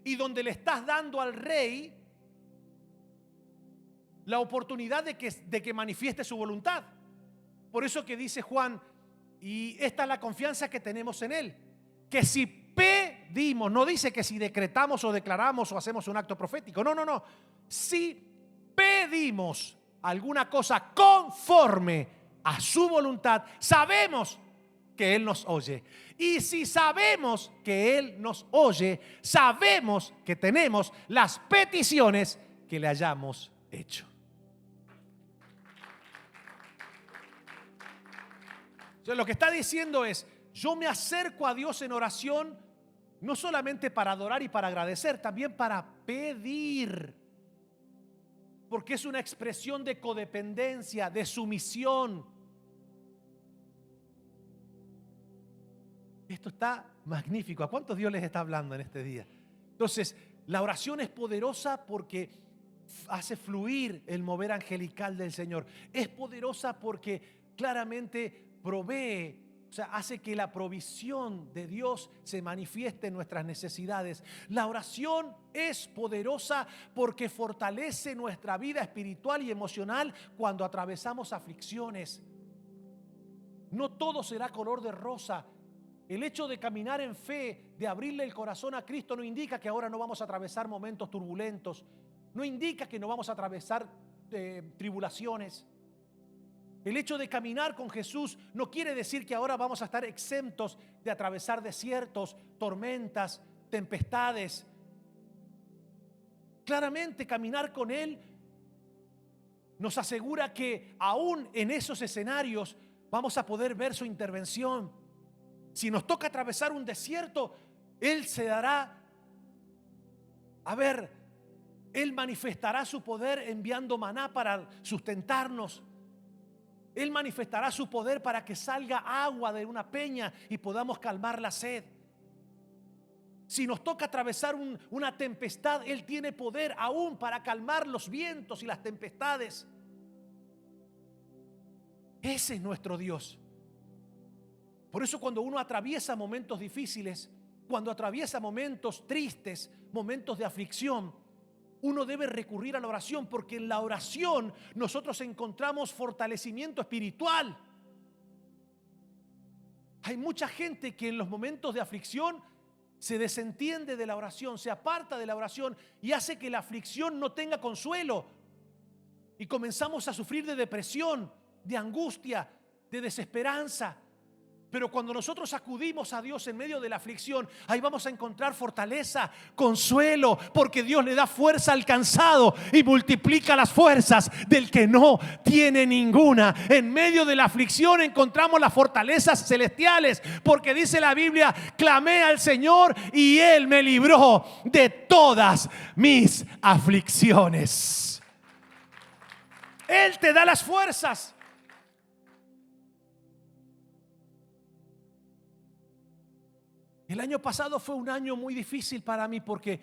y donde le estás dando al rey la oportunidad de que manifieste su voluntad. Por eso que dice Juan, y esta es la confianza que tenemos en él, que si pedimos, no dice que si decretamos o declaramos o hacemos un acto profético, no, si pedimos alguna cosa conforme a su voluntad, sabemos que Él nos oye. Y si sabemos que Él nos oye, sabemos que tenemos las peticiones que le hayamos hecho. Entonces, lo que está diciendo es, yo me acerco a Dios en oración, no solamente para adorar y para agradecer, también para pedir. porque es una expresión de codependencia, de sumisión. Esto está magnífico. ¿A cuántos Dios les está hablando en este día? Entonces, la oración es poderosa porque hace fluir el mover angelical del Señor. Es poderosa porque claramente provee, o sea, hace que la provisión de Dios se manifieste en nuestras necesidades. La oración es poderosa porque fortalece nuestra vida espiritual y emocional cuando atravesamos aflicciones. No todo será color de rosa. El hecho de caminar en fe, de abrirle el corazón a Cristo, no indica que ahora no vamos a atravesar momentos turbulentos. No indica que no vamos a atravesar tribulaciones. El hecho de caminar con Jesús no quiere decir que ahora vamos a estar exentos de atravesar desiertos, tormentas, tempestades. Claramente caminar con Él nos asegura que aún en esos escenarios vamos a poder ver su intervención. Si nos toca atravesar un desierto, Él se dará, Él manifestará su poder enviando maná para sustentarnos. Él manifestará su poder para que salga agua de una peña y podamos calmar la sed. Si nos toca atravesar una tempestad, Él tiene poder aún para calmar los vientos y las tempestades. Ese es nuestro Dios. Por eso cuando uno atraviesa momentos difíciles, cuando atraviesa momentos tristes, momentos de aflicción, uno debe recurrir a la oración, porque en la oración nosotros encontramos fortalecimiento espiritual. Hay mucha gente que en los momentos de aflicción se desentiende de la oración, se aparta de la oración y hace que la aflicción no tenga consuelo. Y comenzamos a sufrir de depresión, de angustia, de desesperanza. Pero cuando nosotros acudimos a Dios en medio de la aflicción, ahí vamos a encontrar fortaleza, consuelo, porque Dios le da fuerza al cansado y multiplica las fuerzas del que no tiene ninguna. En medio de la aflicción encontramos las fortalezas celestiales, porque dice la Biblia: clamé al Señor y Él me libró de todas mis aflicciones. Él te da las fuerzas. El año pasado fue un año muy difícil para mí porque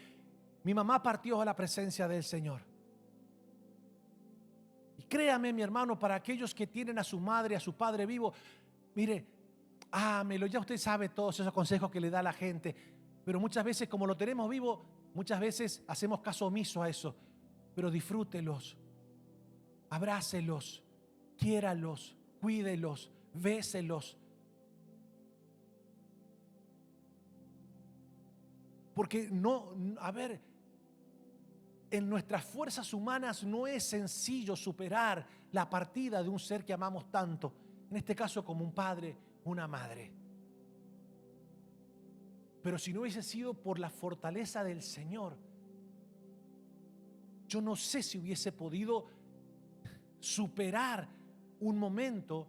mi mamá partió a la presencia del Señor. Y créame, mi hermano, para aquellos que tienen a su madre, a su padre vivo, mire, ámelo. Ya usted sabe todos esos consejos que le da la gente, pero muchas veces, como lo tenemos vivo, muchas veces hacemos caso omiso a eso. Pero disfrútelos, abrácelos, quiéralos, cuídelos, béselos. Porque en nuestras fuerzas humanas no es sencillo superar la partida de un ser que amamos tanto, en este caso como un padre, una madre. Pero si no hubiese sido por la fortaleza del Señor, yo no sé si hubiese podido superar un momento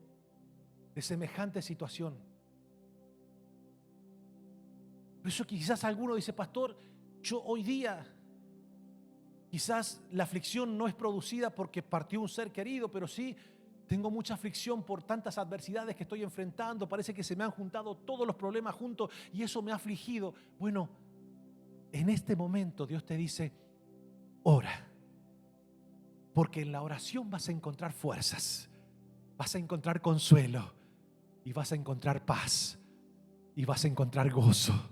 de semejante situación. Por eso quizás alguno dice: pastor, yo hoy día, quizás la aflicción no es producida porque partió un ser querido, pero sí tengo mucha aflicción por tantas adversidades que estoy enfrentando. Parece que se me han juntado todos los problemas juntos y eso me ha afligido. Bueno, en este momento Dios te dice: ora, porque en la oración vas a encontrar fuerzas, vas a encontrar consuelo y vas a encontrar paz y vas a encontrar gozo.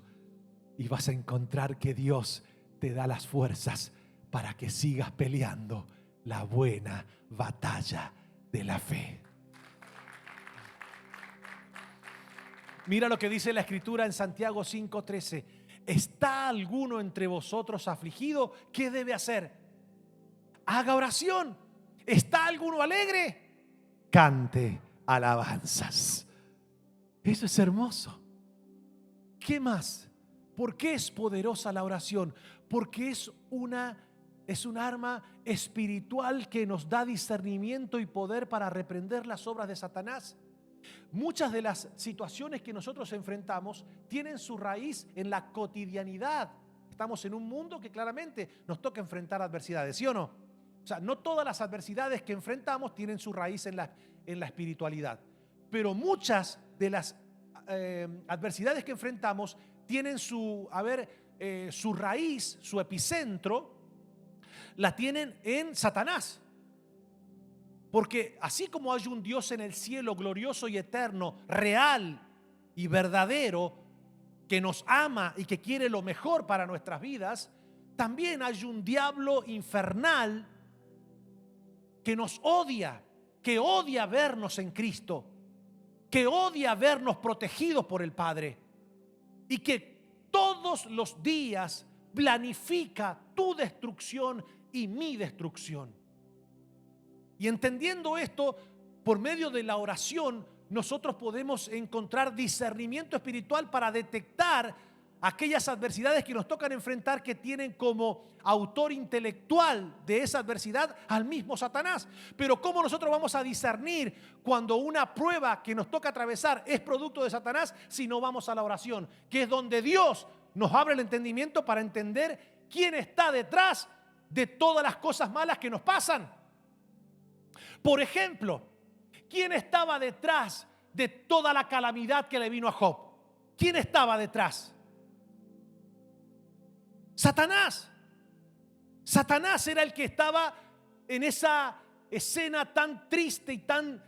Y vas a encontrar que Dios te da las fuerzas para que sigas peleando la buena batalla de la fe. Mira lo que dice la Escritura en Santiago 5:13. ¿Está alguno entre vosotros afligido? ¿Qué debe hacer? Haga oración. ¿Está alguno alegre? Cante alabanzas. Eso es hermoso. ¿Qué más? ¿Por qué es poderosa la oración? Porque es un arma espiritual que nos da discernimiento y poder para reprender las obras de Satanás. Muchas de las situaciones que nosotros enfrentamos tienen su raíz en la cotidianidad. Estamos en un mundo que claramente nos toca enfrentar adversidades, ¿sí o no? O sea, no todas las adversidades que enfrentamos tienen su raíz en la espiritualidad, pero muchas de las adversidades que enfrentamos tienen su raíz, su epicentro, la tienen en Satanás. Porque así como hay un Dios en el cielo glorioso y eterno, real y verdadero, que nos ama y que quiere lo mejor para nuestras vidas, también hay un diablo infernal que nos odia, que odia vernos en Cristo, que odia vernos protegidos por el Padre y que todos los días planifica tu destrucción y mi destrucción. Y entendiendo esto, por medio de la oración, nosotros podemos encontrar discernimiento espiritual para detectar aquellas adversidades que nos tocan enfrentar, que tienen como autor intelectual de esa adversidad al mismo Satanás. Pero ¿cómo nosotros vamos a discernir cuando una prueba que nos toca atravesar es producto de Satanás si no vamos a la oración? Que es donde Dios nos abre el entendimiento para entender quién está detrás de todas las cosas malas que nos pasan. Por ejemplo, ¿quién estaba detrás de toda la calamidad que le vino a Job? ¿Quién estaba detrás? Satanás. Satanás era el que estaba en esa escena tan triste y tan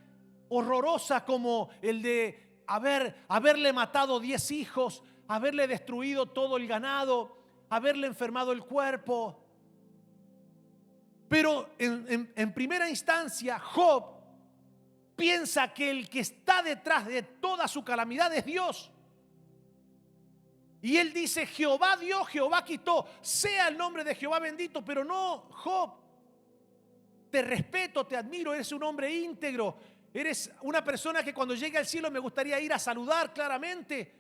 horrorosa como el de haberle matado 10 hijos, haberle destruido todo el ganado, haberle enfermado el cuerpo. Pero en primera instancia, Job piensa que el que está detrás de toda su calamidad es Dios. Y él dice: Jehová dio, Jehová quitó, sea el nombre de Jehová bendito. Pero no, Job, te respeto, te admiro, eres un hombre íntegro, eres una persona que cuando llegue al cielo me gustaría ir a saludar claramente,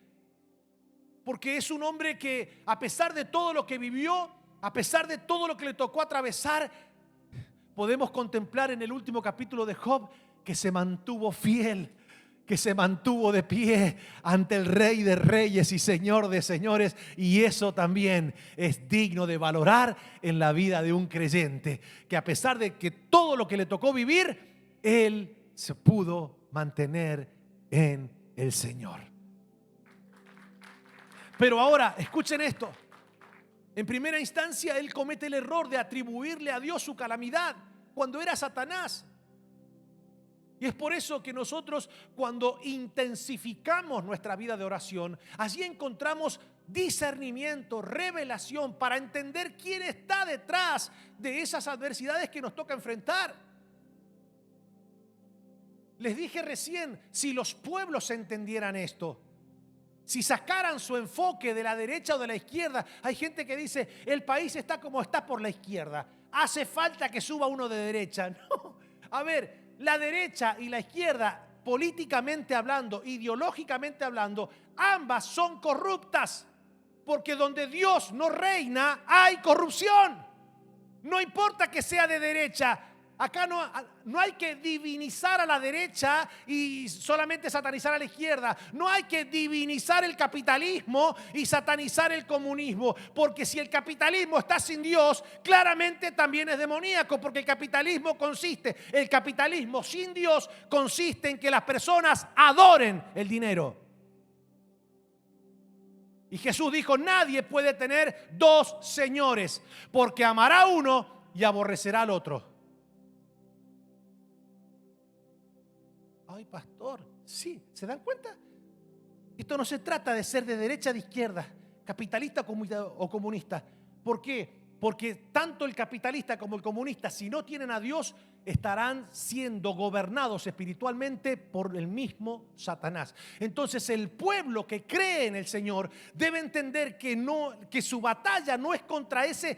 porque es un hombre que, a pesar de todo lo que vivió, a pesar de todo lo que le tocó atravesar, podemos contemplar en el último capítulo de Job que se mantuvo fiel, que se mantuvo de pie ante el Rey de Reyes y Señor de Señores. Y eso también es digno de valorar en la vida de un creyente, que a pesar de que todo lo que le tocó vivir, él se pudo mantener en el Señor. Pero ahora, escuchen esto. En primera instancia, él comete el error de atribuirle a Dios su calamidad cuando era Satanás. Y es por eso que nosotros, cuando intensificamos nuestra vida de oración, allí encontramos discernimiento, revelación para entender quién está detrás de esas adversidades que nos toca enfrentar. Les dije recién, si los pueblos entendieran esto, si sacaran su enfoque de la derecha o de la izquierda. Hay gente que dice: el país está como está por la izquierda, hace falta que suba uno de derecha. No, a ver, la derecha y la izquierda, políticamente hablando, ideológicamente hablando, ambas son corruptas, porque donde Dios no reina hay corrupción. No importa que sea de derecha. Acá no hay que divinizar a la derecha y solamente satanizar a la izquierda. No hay que divinizar el capitalismo y satanizar el comunismo, porque si el capitalismo está sin Dios, claramente también es demoníaco, porque el capitalismo sin Dios consiste en que las personas adoren el dinero. Y Jesús dijo: nadie puede tener dos señores, porque amará a uno y aborrecerá al otro. Ay, pastor, sí, ¿se dan cuenta? Esto no se trata de ser de derecha o de izquierda, capitalista o comunista. ¿Por qué? Porque tanto el capitalista como el comunista, si no tienen a Dios, estarán siendo gobernados espiritualmente por el mismo Satanás. Entonces el pueblo que cree en el Señor debe entender que su batalla no es contra ese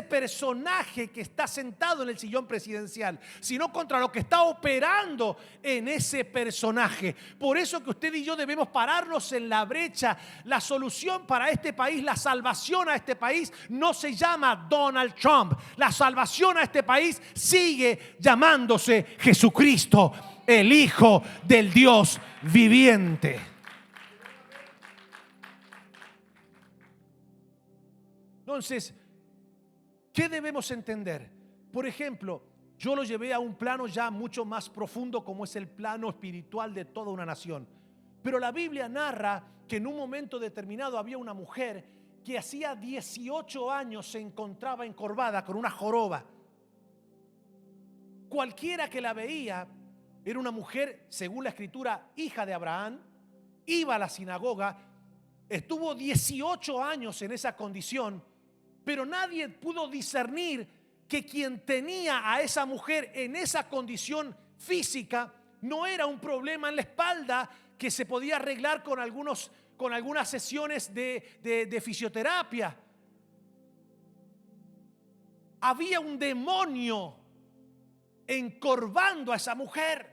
personaje que está sentado en el sillón presidencial, sino contra lo que está operando en ese personaje. Por eso que usted y yo debemos pararnos en la brecha. La solución para este país, la salvación a este país, no se llama Donald Trump. La salvación a este país sigue llamándose Jesucristo, el Hijo del Dios viviente. Entonces, ¿Qué debemos entender? Por ejemplo, yo lo llevé a un plano ya mucho más profundo, como es el plano espiritual de toda una nación. Pero la Biblia narra que en un momento determinado había una mujer que hacía 18 años se encontraba encorvada con una joroba. Cualquiera que la veía, era una mujer, según la escritura, hija de Abraham, iba a la sinagoga, estuvo 18 años en esa condición, pero nadie pudo discernir que quien tenía a esa mujer en esa condición física no era un problema en la espalda que se podía arreglar con algunas sesiones de fisioterapia. Había un demonio encorvando a esa mujer.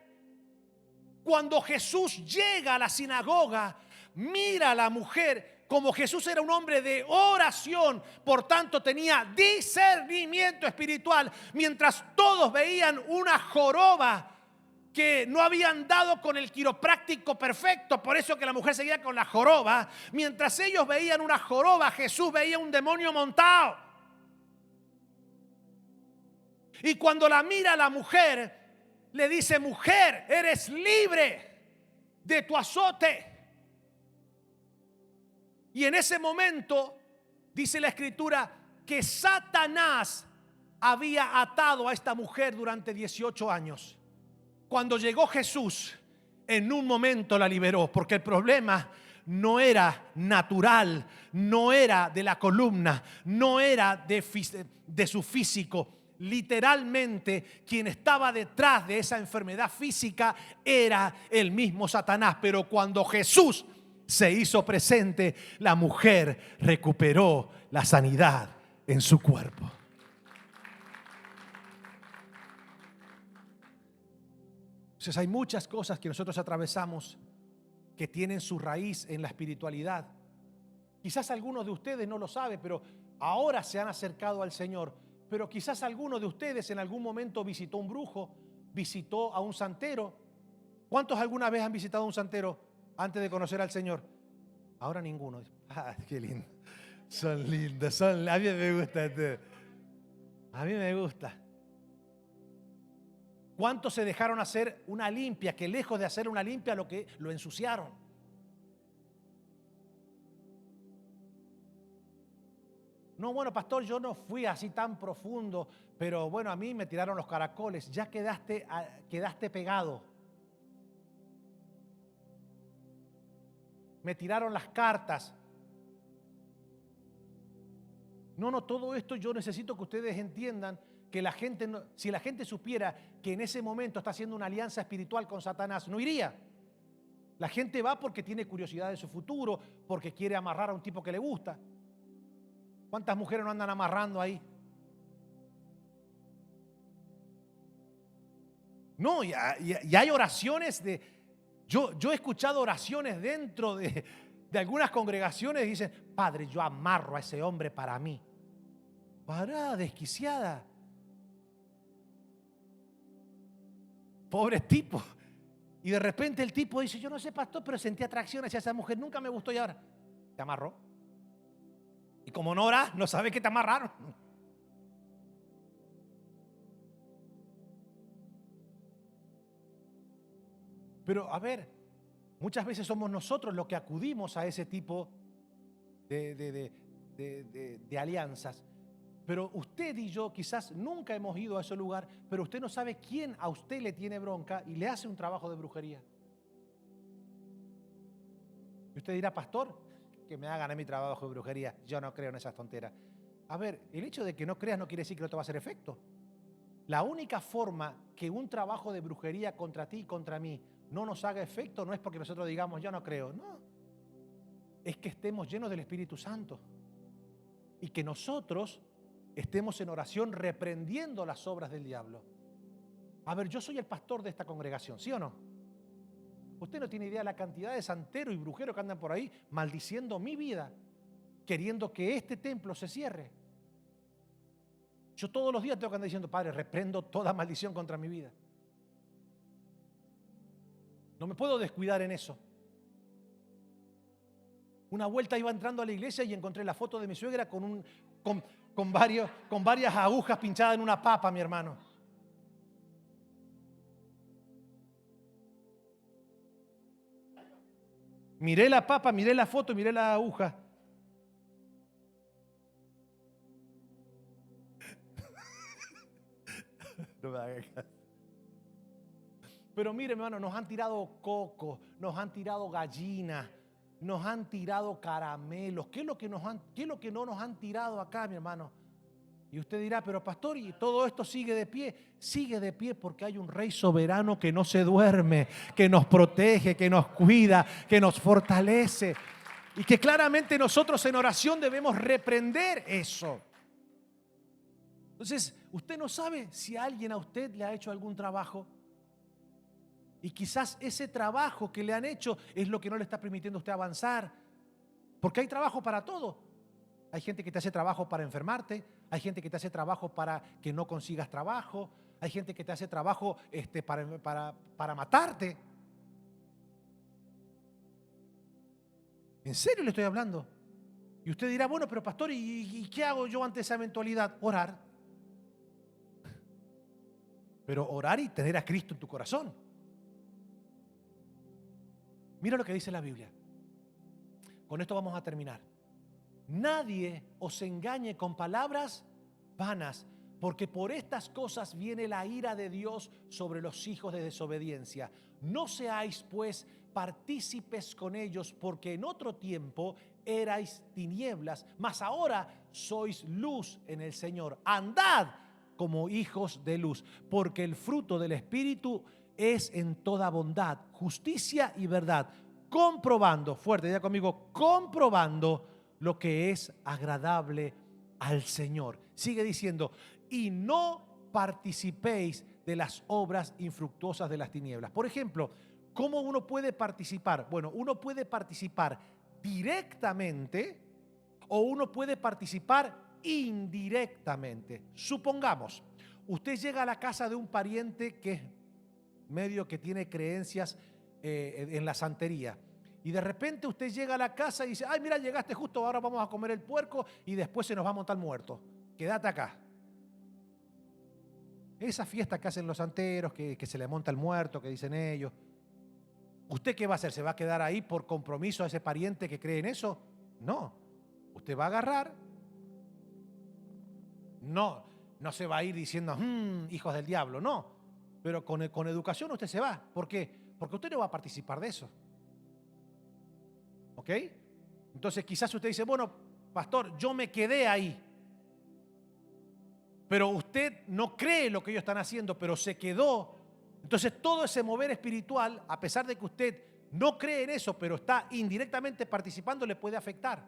Cuando Jesús llega a la sinagoga, mira a la mujer. Como Jesús era un hombre de oración, por tanto tenía discernimiento espiritual, mientras todos veían una joroba que no habían dado con el quiropráctico perfecto, por eso que la mujer seguía con la joroba. Mientras ellos veían una joroba, Jesús veía un demonio montado. Y cuando la mira la mujer, le dice: mujer, eres libre de tu azote. Y en ese momento dice la escritura que Satanás había atado a esta mujer durante 18 años. Cuando llegó Jesús, en un momento la liberó, porque el problema no era natural, no era de la columna, no era de su físico. Literalmente, quien estaba detrás de esa enfermedad física era el mismo Satanás. Pero cuando Jesús se hizo presente, la mujer recuperó la sanidad en su cuerpo. Entonces hay muchas cosas que nosotros atravesamos que tienen su raíz en la espiritualidad. Quizás algunos de ustedes no lo saben, pero ahora se han acercado al Señor. Pero quizás alguno de ustedes en algún momento visitó un brujo, visitó a un santero. ¿Cuántos alguna vez han visitado a un santero antes de conocer al Señor? Ahora ninguno. Ah, qué lindo. Son lindos, a mí me gusta esto. A mí me gusta. ¿Cuántos se dejaron hacer una limpia, que lejos de hacer una limpia lo ensuciaron? No, bueno, pastor, yo no fui así tan profundo, pero bueno, a mí me tiraron los caracoles. Ya quedaste pegado. Me tiraron las cartas. No, todo esto yo necesito que ustedes entiendan que la gente, si la gente supiera que en ese momento está haciendo una alianza espiritual con Satanás, no iría. La gente va porque tiene curiosidad de su futuro, porque quiere amarrar a un tipo que le gusta. ¿Cuántas mujeres no andan amarrando ahí? No, y hay oraciones de... Yo he escuchado oraciones dentro de algunas congregaciones y dicen: Padre, yo amarro a ese hombre para mí. Pará, desquiciada. Pobre tipo. Y de repente el tipo dice: yo no sé, pastor, pero sentí atracción hacia esa mujer, nunca me gustó y ahora te amarró. Y como no oras, no sabes que te amarraron. Pero a ver, muchas veces somos nosotros los que acudimos a ese tipo de alianzas. Pero usted y yo quizás nunca hemos ido a ese lugar, pero usted no sabe quién a usted le tiene bronca y le hace un trabajo de brujería. Y usted dirá: pastor, que me hagan a mi trabajo de brujería. Yo no creo en esas tonteras. A ver, el hecho de que no creas no quiere decir que no te va a hacer efecto. La única forma que un trabajo de brujería contra ti y contra mí no nos haga efecto no es porque nosotros digamos: yo no creo. No, es que estemos llenos del Espíritu Santo y que nosotros estemos en oración reprendiendo las obras del diablo. A ver, yo soy el pastor de esta congregación, ¿sí o no? Usted no tiene idea de la cantidad de santeros y brujeros que andan por ahí maldiciendo mi vida, queriendo que este templo se cierre. Yo todos los días tengo que andar diciendo: Padre, reprendo toda maldición contra mi vida. No me puedo descuidar en eso. Una vuelta iba entrando a la iglesia y encontré la foto de mi suegra con con varias agujas pinchadas en una papa, mi hermano. Miré la papa, miré la foto, miré la aguja. No me hagas caso. Pero mire, mi hermano, nos han tirado coco, nos han tirado gallinas, nos han tirado caramelos. ¿Qué es lo que no nos han tirado acá, mi hermano? Y usted dirá, pero pastor, ¿y todo esto sigue de pie? Sigue de pie porque hay un Rey soberano que no se duerme, que nos protege, que nos cuida, que nos fortalece. Y que claramente nosotros en oración debemos reprender eso. Entonces, usted no sabe si alguien a usted le ha hecho algún trabajo. Y quizás ese trabajo que le han hecho es lo que no le está permitiendo a usted avanzar. Porque hay trabajo para todo. Hay gente que te hace trabajo para enfermarte. Hay gente que te hace trabajo para que no consigas trabajo. Hay gente que te hace trabajo para matarte. ¿En serio le estoy hablando? Y usted dirá, bueno, pero pastor, ¿y qué hago yo ante esa eventualidad? Orar. Pero orar y tener a Cristo en tu corazón. Mira lo que dice la Biblia. Con esto vamos a terminar. Nadie os engañe con palabras vanas, porque por estas cosas viene la ira de Dios sobre los hijos de desobediencia. No seáis pues partícipes con ellos, porque en otro tiempo erais tinieblas, mas ahora sois luz en el Señor. Andad como hijos de luz, porque el fruto del Espíritu es en toda bondad, justicia y verdad, comprobando, fuerte, diga conmigo, comprobando lo que es agradable al Señor. Sigue diciendo, y no participéis de las obras infructuosas de las tinieblas. Por ejemplo, ¿cómo uno puede participar? Bueno, uno puede participar directamente o uno puede participar indirectamente. Supongamos, usted llega a la casa de un pariente que es medio que tiene creencias en la santería. Y de repente usted llega a la casa y dice, ay, mira, llegaste justo, ahora vamos a comer el puerco y después se nos va a montar muerto. Quédate acá. Esa fiesta que hacen los santeros, que se le monta el muerto, que dicen ellos. ¿Usted qué va a hacer? ¿Se va a quedar ahí por compromiso a ese pariente que cree en eso? No. Usted va a agarrar. No se va a ir diciendo, hijos del diablo, no. Pero con educación usted se va. ¿Por qué? Porque usted no va a participar de eso. ¿Ok? Entonces quizás usted dice, bueno, pastor, yo me quedé ahí. Pero usted no cree lo que ellos están haciendo, pero se quedó. Entonces todo ese mover espiritual, a pesar de que usted no cree en eso, pero está indirectamente participando, le puede afectar.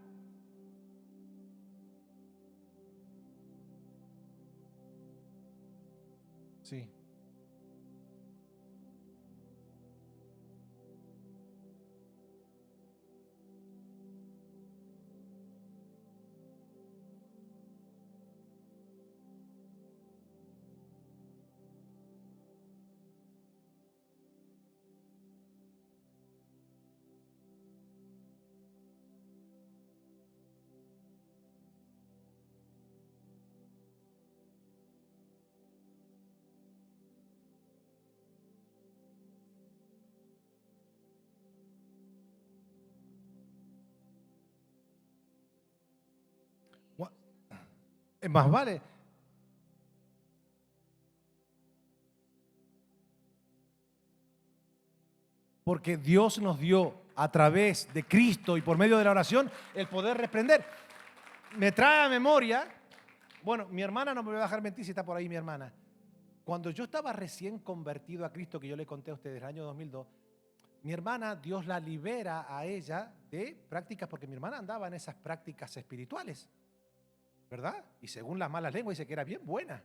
Sí. Más vale. Porque Dios nos dio a través de Cristo y por medio de la oración el poder reprender. Me trae a memoria, bueno, mi hermana no me va a dejar mentir si está por ahí mi hermana. Cuando yo estaba recién convertido a Cristo, que yo le conté a ustedes el año 2002, mi hermana, Dios la libera a ella de prácticas, porque mi hermana andaba en esas prácticas espirituales, ¿verdad? Y según las malas lenguas dice que era bien buena.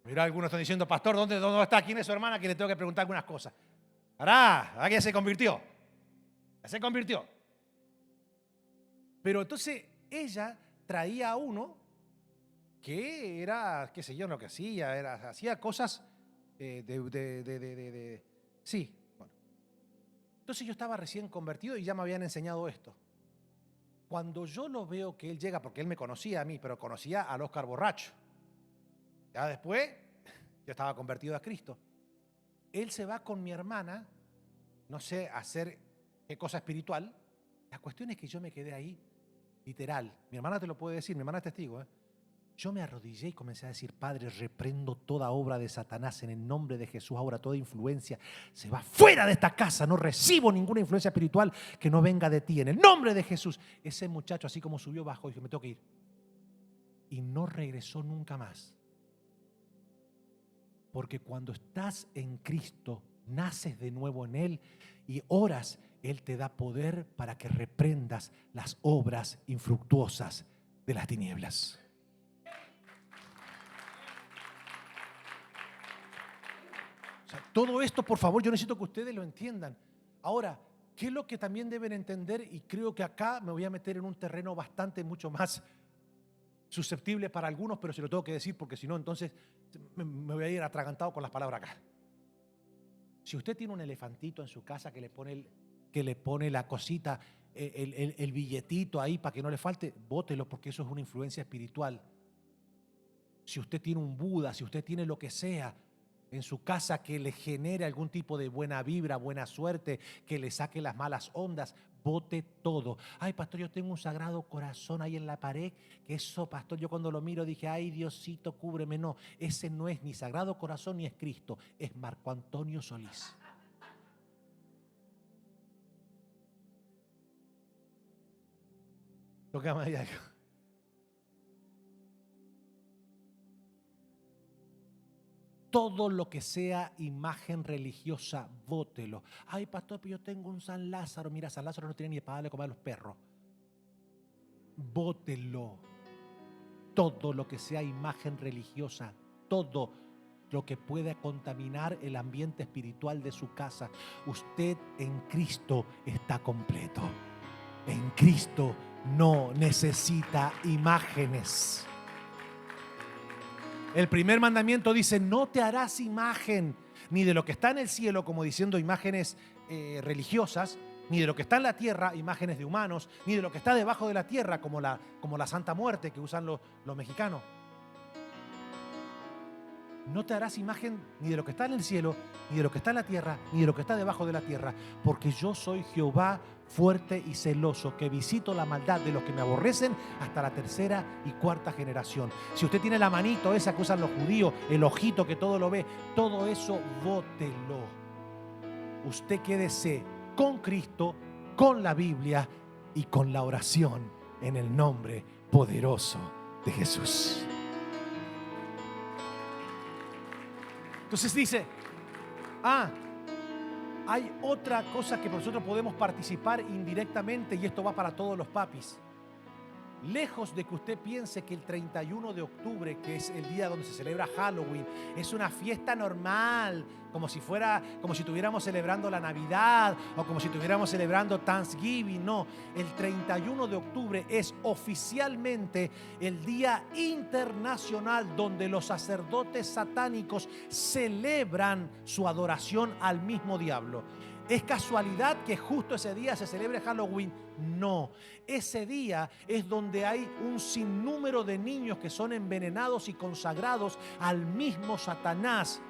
Mira, algunos están diciendo, pastor, ¿dónde está? ¿Quién es su hermana? Que le tengo que preguntar algunas cosas. Ahora ya se convirtió. Ya se convirtió. Pero entonces ella traía a uno que era, qué sé yo, lo que hacía, hacía cosas sí. Bueno. Entonces yo estaba recién convertido y ya me habían enseñado esto. Cuando yo lo veo que él llega, porque él me conocía a mí, pero conocía al Oscar borracho. Ya después, yo estaba convertido a Cristo. Él se va con mi hermana, no sé, a hacer qué cosa espiritual. La cuestión es que yo me quedé ahí, literal. Mi hermana te lo puede decir, mi hermana es testigo, ¿eh? Yo me arrodillé y comencé a decir: Padre, reprendo toda obra de Satanás en el nombre de Jesús. Ahora toda influencia se va fuera de esta casa. No recibo ninguna influencia espiritual que no venga de ti. En el nombre de Jesús. Ese muchacho, así como subió, bajó y dijo: me tengo que ir. Y no regresó nunca más. Porque cuando estás en Cristo, naces de nuevo en Él y oras, Él te da poder para que reprendas las obras infructuosas de las tinieblas. O sea, todo esto, por favor, yo necesito que ustedes lo entiendan. Ahora, ¿qué es lo que también deben entender? Y creo que acá me voy a meter en un terreno mucho más susceptible para algunos, pero se lo tengo que decir porque si no, entonces me voy a ir atragantado con las palabras acá. Si usted tiene un elefantito en su casa que le pone la cosita, el billetito ahí para que no le falte, bótelo, porque eso es una influencia espiritual. Si usted tiene un Buda, si usted tiene lo que sea en su casa que le genere algún tipo de buena vibra, buena suerte, que le saque las malas ondas, bote todo. Ay, pastor, yo tengo un Sagrado Corazón ahí en la pared, que eso, pastor, yo cuando lo miro dije: ay, Diosito, cúbreme. No, ese no es ni Sagrado Corazón ni es Cristo, es Marco Antonio Solís. Tócame ahí algo. Todo lo que sea imagen religiosa, bótelo. Ay, pastor, pero yo tengo un San Lázaro. Mira, San Lázaro no tiene ni para darle comer a los perros. Bótelo. Todo lo que sea imagen religiosa, todo lo que pueda contaminar el ambiente espiritual de su casa. Usted en Cristo está completo. En Cristo no necesita imágenes. El primer mandamiento dice: no te harás imagen ni de lo que está en el cielo, como diciendo imágenes religiosas, ni de lo que está en la tierra, imágenes de humanos, ni de lo que está debajo de la tierra, como la Santa Muerte que usan los mexicanos. No te harás imagen ni de lo que está en el cielo, ni de lo que está en la tierra, ni de lo que está debajo de la tierra, porque yo soy Jehová fuerte y celoso, que visito la maldad de los que me aborrecen hasta la tercera y cuarta generación. Si usted tiene la manito esa que usan los judíos, el ojito que todo lo ve, todo eso bótelo. Usted quédese con Cristo, con la Biblia y con la oración en el nombre poderoso de Jesús. Entonces dice: hay otra cosa que nosotros podemos participar indirectamente, y esto va para todos los papis. Lejos de que usted piense que el 31 de octubre, que es el día donde se celebra Halloween, es una fiesta normal, como si estuviéramos celebrando la Navidad o como si estuviéramos celebrando Thanksgiving. No, el 31 de octubre es oficialmente el Día Internacional donde los sacerdotes satánicos celebran su adoración al mismo diablo. ¿Es casualidad que justo ese día se celebre Halloween? No. Ese día es donde hay un sinnúmero de niños que son envenenados y consagrados al mismo Satanás.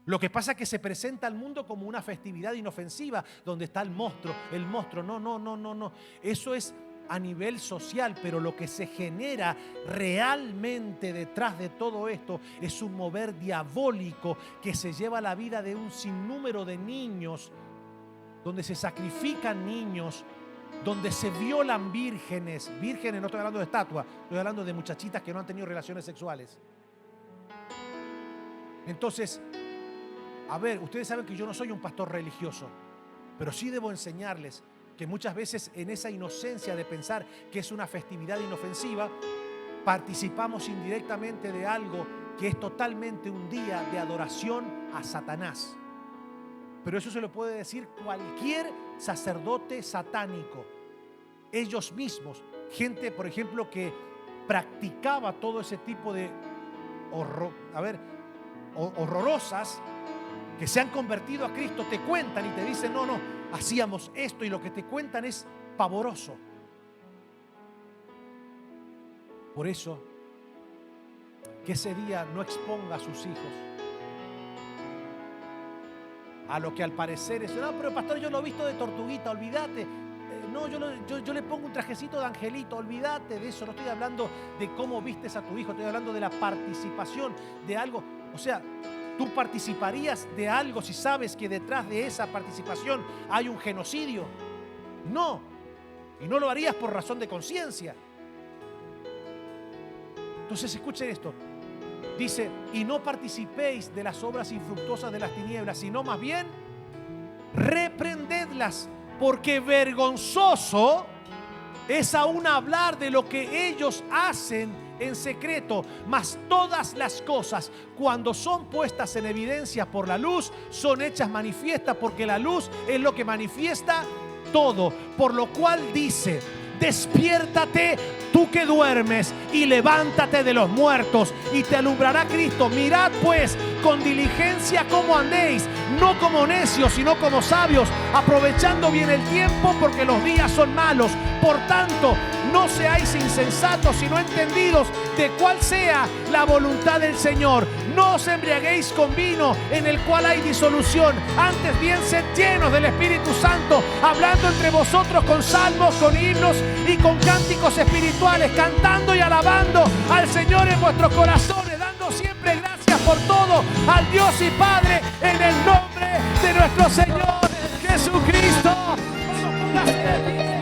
Lo que pasa es que se presenta al mundo como una festividad inofensiva, donde está el monstruo. No. Eso es a nivel social, pero lo que se genera realmente detrás de todo esto es un mover diabólico que se lleva la vida de un sinnúmero de niños, donde se sacrifican niños, donde se violan vírgenes. Vírgenes, no estoy hablando de estatuas, estoy hablando de muchachitas que no han tenido relaciones sexuales. Entonces, a ver, ustedes saben que yo no soy un pastor religioso, pero sí debo enseñarles que muchas veces en esa inocencia de pensar que es una festividad inofensiva, participamos indirectamente de algo que es totalmente un día de adoración a Satanás. Pero eso se lo puede decir cualquier sacerdote satánico. Ellos mismos, gente, por ejemplo, que practicaba todo ese tipo de horrorosas, que se han convertido a Cristo, te cuentan y te dicen: no, hacíamos esto, y lo que te cuentan es pavoroso. Por eso, que ese día no exponga a sus hijos a lo que al parecer es: no, pero pastor, yo lo he visto de tortuguita, olvídate. No, yo le pongo un trajecito de angelito, olvídate de eso. No estoy hablando de cómo vistes a tu hijo, estoy hablando de la participación de algo. O sea, tú participarías de algo si sabes que detrás de esa participación hay un genocidio. No, y no lo harías por razón de conciencia. Entonces escuchen esto. Dice: y no participéis de las obras infructuosas de las tinieblas, sino más bien reprendedlas, porque vergonzoso es aún hablar de lo que ellos hacen en secreto. Mas todas las cosas, cuando son puestas en evidencia por la luz, son hechas manifiestas, porque la luz es lo que manifiesta todo. Por lo cual dice: despiértate tú que duermes, y levántate de los muertos, y te alumbrará Cristo. Mirad pues con diligencia cómo andéis, no como necios, sino como sabios, aprovechando bien el tiempo, porque los días son malos. Por tanto, no seáis insensatos, sino entendidos de cuál sea la voluntad del Señor. No os embriaguéis con vino, en el cual hay disolución, antes bien sed llenos del Espíritu Santo, hablando entre vosotros con salmos, con himnos y con cánticos espirituales, cantando y alabando al Señor en vuestros corazones, dando siempre gracias por todo al Dios y Padre, en el nombre de nuestro Señor Jesucristo. Vamos, póngase de pie.